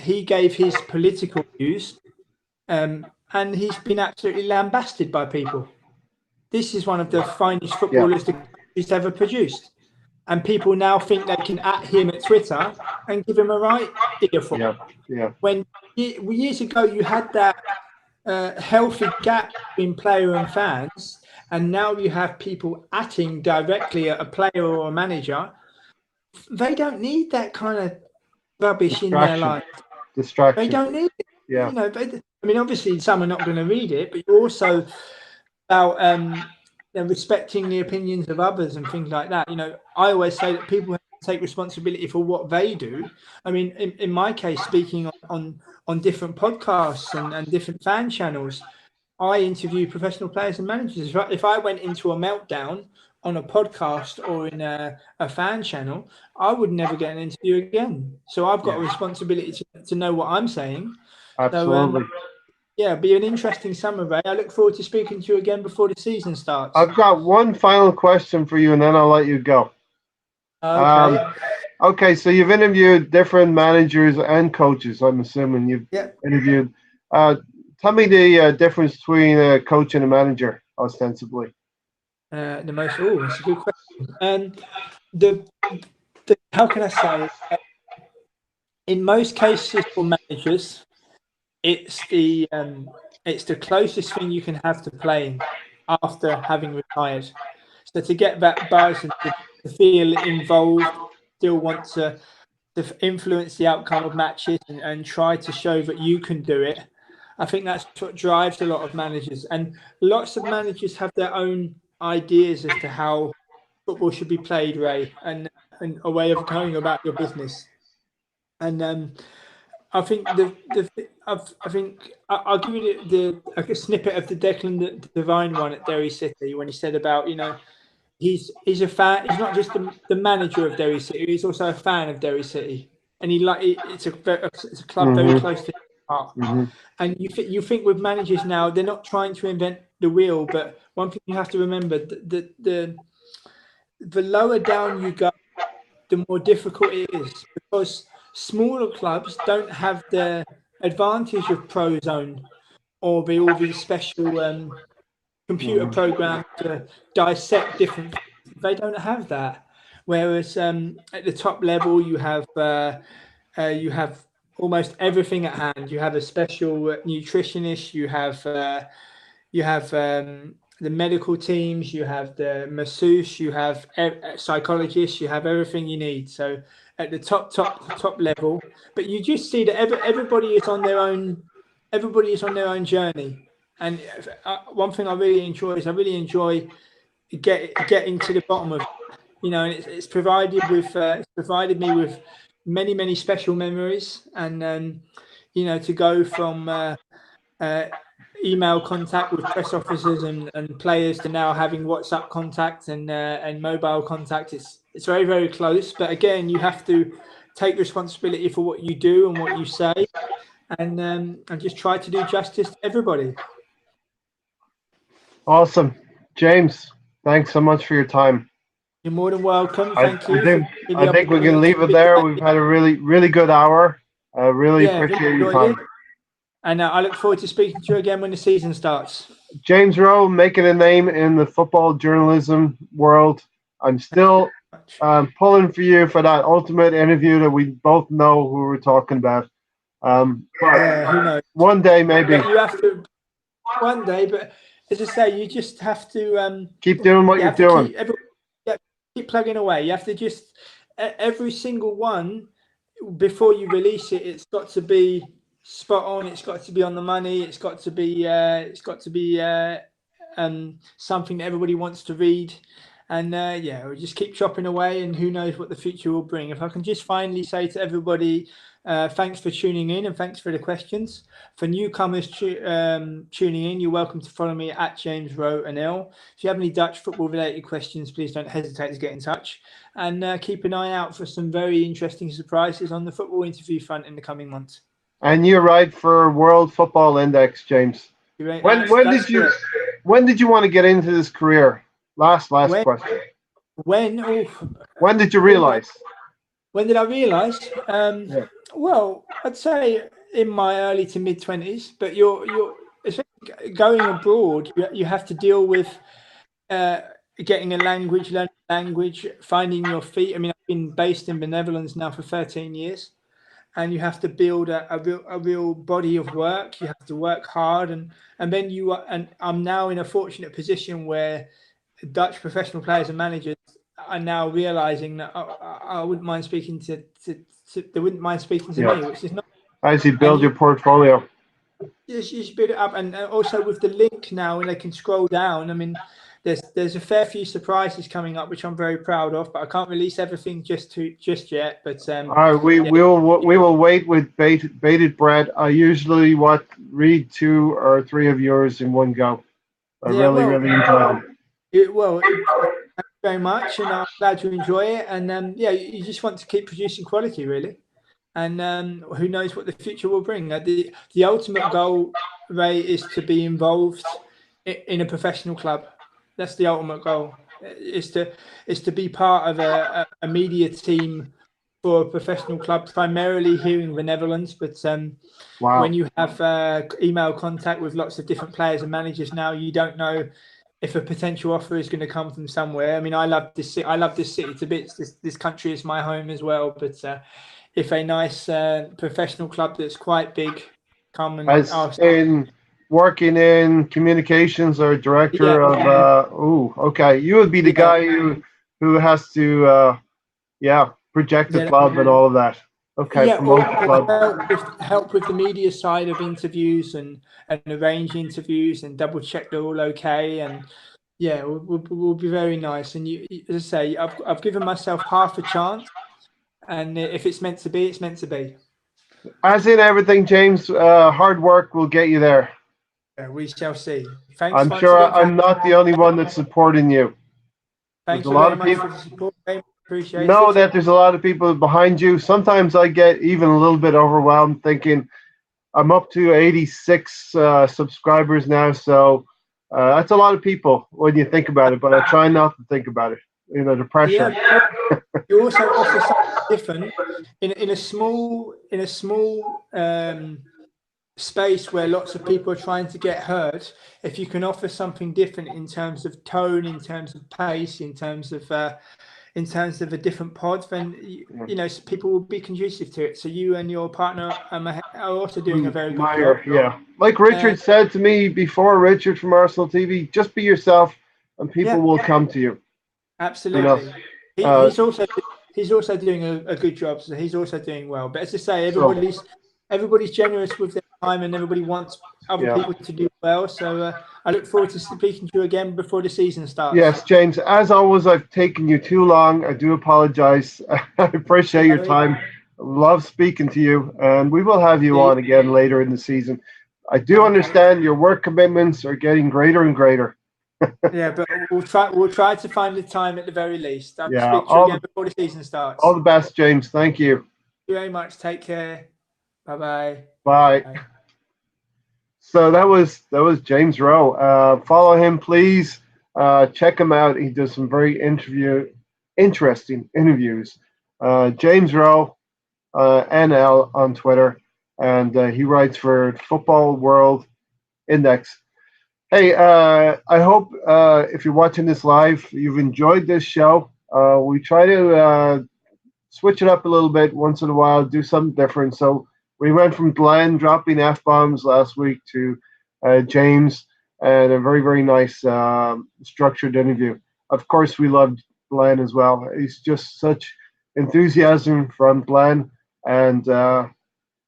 He gave his political views, and he's been absolutely lambasted by people. This is one of the finest footballers the country's ever produced. And people now think they can at him at Twitter and give him a right earful. Yeah. When years ago you had that healthy gap between player and fans, and now you have people atting directly at a player or a manager. They don't need that kind of rubbish in their life. Distraction. They don't need it. Yeah. Obviously some are not going to read it, but you're also about respecting the opinions of others and things like that. I always say that people have to take responsibility for what they do. I mean, in my case, speaking on different podcasts and different fan channels, I interview professional players and managers. If I went into a meltdown on a podcast or in a fan channel, I would never get an interview again. So I've got a responsibility to know what I'm saying. Absolutely. So, be an interesting summer, Ray. I look forward to speaking to you again before the season starts. I've got one final question for you, and then I'll let you go. Okay. Okay, so you've interviewed different managers and coaches. I'm assuming you've interviewed. Tell me the difference between a coach and a manager, ostensibly. That's a good question. The how can I say? In most cases for managers, it's the closest thing you can have to playing after having retired. So to get that buzz and to feel involved, still want to influence the outcome of matches and try to show that you can do it. I think that's what drives a lot of managers, and lots of managers have their own ideas as to how football should be played, Ray, and a way of going about your business. And I think I'll give you a snippet of the Declan Devine one at Derry City when he said about, he's a fan. He's not just the manager of Derry City. He's also a fan of Derry City, and it's a club very close to his heart. And you think with managers now, they're not trying to invent the wheel, but one thing you have to remember: the lower down you go, the more difficult it is, because smaller clubs don't have the advantage of Prozone or all these special computer programs to dissect different things. They don't have that. Whereas at the top level, you have almost everything at hand. You have a special nutritionist. You have the medical teams. You have the masseuse. You have psychologists. You have everything you need. So at the top level, but you just see that everybody is on their own. Everybody is on their own journey. And one thing I really enjoy is getting to the bottom of it, and it's provided me with many special memories, and to go from email contact with press officers and players to now having WhatsApp contact and mobile contact. It's very, very close, but again, you have to take responsibility for what you do and what you say, and just try to do justice to everybody. Awesome. James, thanks so much for your time. You're more than welcome. Thank you. I think we can leave it there. We've had a really, really good hour. I really appreciate your time. And I look forward to speaking to you again when the season starts. James Rowe, making a name in the football journalism world. I'm still pulling for you for that ultimate interview that we both know who we're talking about. Who knows? One day, maybe. You have to. One day, but as I say, you just have to keep doing what you're doing. Keep plugging away. You have to just every single one before you release it. It's got to be spot on. It's got to be on the money. It's got to be something that everybody wants to read. And we'll just keep chopping away, and who knows what the future will bring. If I can just finally say to everybody, thanks for tuning in and thanks for the questions. For newcomers tuning in, you're welcome to follow me at James Rowe NL. If you have any Dutch football related questions, please don't hesitate to get in touch, and keep an eye out for some very interesting surprises on the football interview front in the coming months. And you're right for World Football Index, James. When did you want to get into this career? Last question. When did you realize? When did I realize? Well, I'd say in my early to mid 20s. But you're going abroad. You have to deal with getting a language, learning language, finding your feet. I mean, I've been based in the Netherlands now for 13 years, and you have to build a real body of work. You have to work hard, and then I'm now in a fortunate position where Dutch professional players and managers are now realizing that I wouldn't mind speaking to they wouldn't mind speaking to me, which is not. As you build your portfolio, you should build it up, and also with the link now, and they can scroll down. I mean, there's a fair few surprises coming up, which I'm very proud of, but I can't release everything just yet. But we will wait with bated breath. I usually read 2 or 3 of yours in one go. I really enjoy them. Thank you very much, and I'm glad you enjoy it. And you just want to keep producing quality, really. And who knows what the future will bring. The ultimate goal, Ray, is to be involved in a professional club. That's the ultimate goal. Is to be part of a media team for a professional club, primarily here in the Netherlands. But Wow. when you have email contact with lots of different players and managers now, you don't know if a potential offer is going to come from somewhere. I mean, I love this city. I love this city to bits. This country is my home as well. But if a nice professional club that's quite big come and ask, in working in communications or director yeah, of okay, you would be the yeah, guy who has to project the yeah. club and all of that. Okay, Yeah, promote the club. help with the media side of interviews and arrange interviews and double check they're all okay, and yeah, will be very nice. And you, as I say, I've given myself half a chance, and if it's meant to be, it's meant to be. As in everything, James, hard work will get you there. Yeah, we shall see. Thanks I'm once sure again. I'm not the only one that's supporting you. There's Thank a you lot very of much people. for the support. Very much Know appreciated. that there's a lot of people behind you. Sometimes I get even a little bit overwhelmed thinking I'm up to 86 subscribers now. So that's a lot of people when you think about it, but I try not to think about it. You know, the pressure. Yeah, you also offer something different in a small space where lots of people are trying to get heard. If you can offer something different in terms of tone, in terms of pace, in terms of a different pod, then you know people will be conducive to it. So you and your partner are also doing a very good job. Yeah. Like Richard said to me before, Richard from Arsenal TV, just be yourself and people Yeah, will come to you. absolutely. You know, He's also doing a good job. So he's also doing well. But as I say, so everybody's generous with their time, and everybody wants other yeah. people to do well. So I look forward to speaking to you again before the season starts. Yes, James, as always, I've taken you too long. I do apologize. I appreciate your time. Love speaking to you, and we will have you on again later in the season. I do understand your work commitments are getting greater and greater. Yeah, but we'll try to find the time at the very least. I'll Yeah, speak to you again before the season starts. all the best, James. Thank you. Thank you very much. Take care. Bye-bye. Bye. Bye. So that was James Rowe. Follow him, please. Check him out. He does some very interesting interviews. James Rowe, NL on Twitter, and he writes for Football World Index. Hey, I hope if you're watching this live, you've enjoyed this show. We try to switch it up a little bit once in a while, do something different. So we went from Glenn dropping F bombs last week to James and a very, very nice structured interview. Of course, we loved Glenn as well. He's just such enthusiasm from Glenn and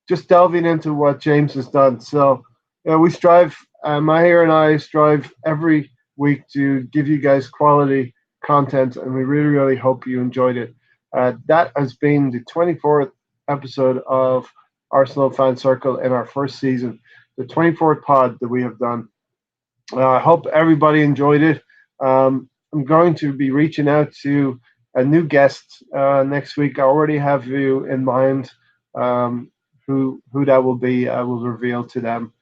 just delving into what James has done. So we strive, Mahir and I strive every week to give you guys quality content, and we really, really hope you enjoyed it. That has been the 24th episode of Arsenal Fan Circle in our first season, the 24th pod that we have done. I hope everybody enjoyed it. I'm going to be reaching out to a new guest next week. I already have you in mind. Who that will be, I will reveal to them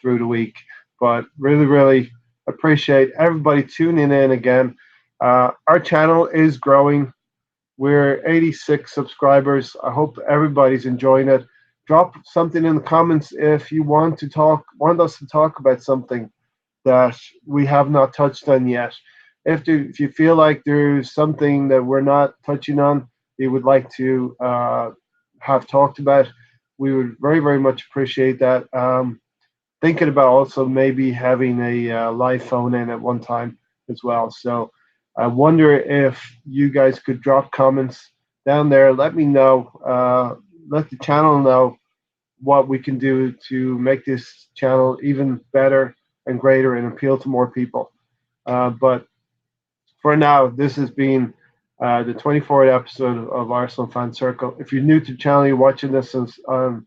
through the week. But really, really appreciate everybody tuning in again. Our channel is growing. We're 86 subscribers. I hope everybody's enjoying it. Drop something in the comments if you want us to talk about something that we have not touched on yet. If you feel like there's something that we're not touching on, you would like to have talked about, we would very, very much appreciate that. Thinking about also maybe having a live phone in at one time as well. So I wonder if you guys could drop comments down there. Let me know. Let the channel know what we can do to make this channel even better and greater and appeal to more people. But for now, this has been the 24th episode of Arsenal Fan Circle. If you're new to the channel, you're watching this on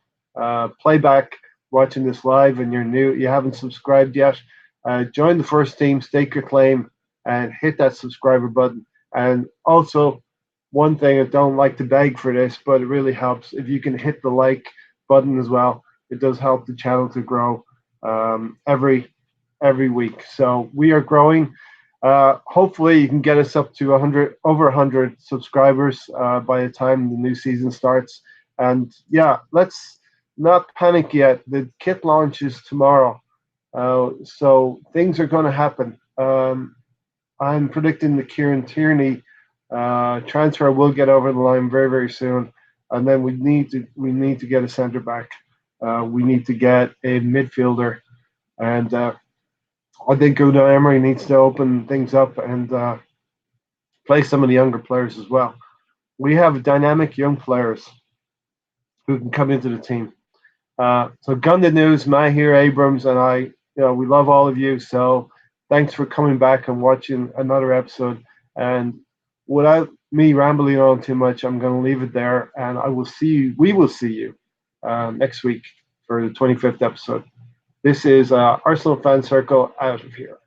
playback, watching this live, and you're new, you haven't subscribed yet, join the first team, stake your claim, and hit that subscriber button. And also, one thing, I don't like to beg for this, but it really helps if you can hit the like button as well. It does help the channel to grow every week. So we are growing. Hopefully, you can get us up to over 100 subscribers by the time the new season starts. And yeah, let's not panic yet. The kit launch is tomorrow, so things are going to happen. I'm predicting the Kieran Tierney transfer will get over the line very, very soon, and then we need to get a centre back. We need to get a midfielder, and I think Unai Emery needs to open things up and play some of the younger players as well. We have dynamic young players who can come into the team. So Gun the News, Mahir Abrams, and I, we love all of you. So thanks for coming back and watching another episode. And without me rambling on too much, I'm going to leave it there. And we will see you next week for the 25th episode. This is Arsenal Fan Circle out of here.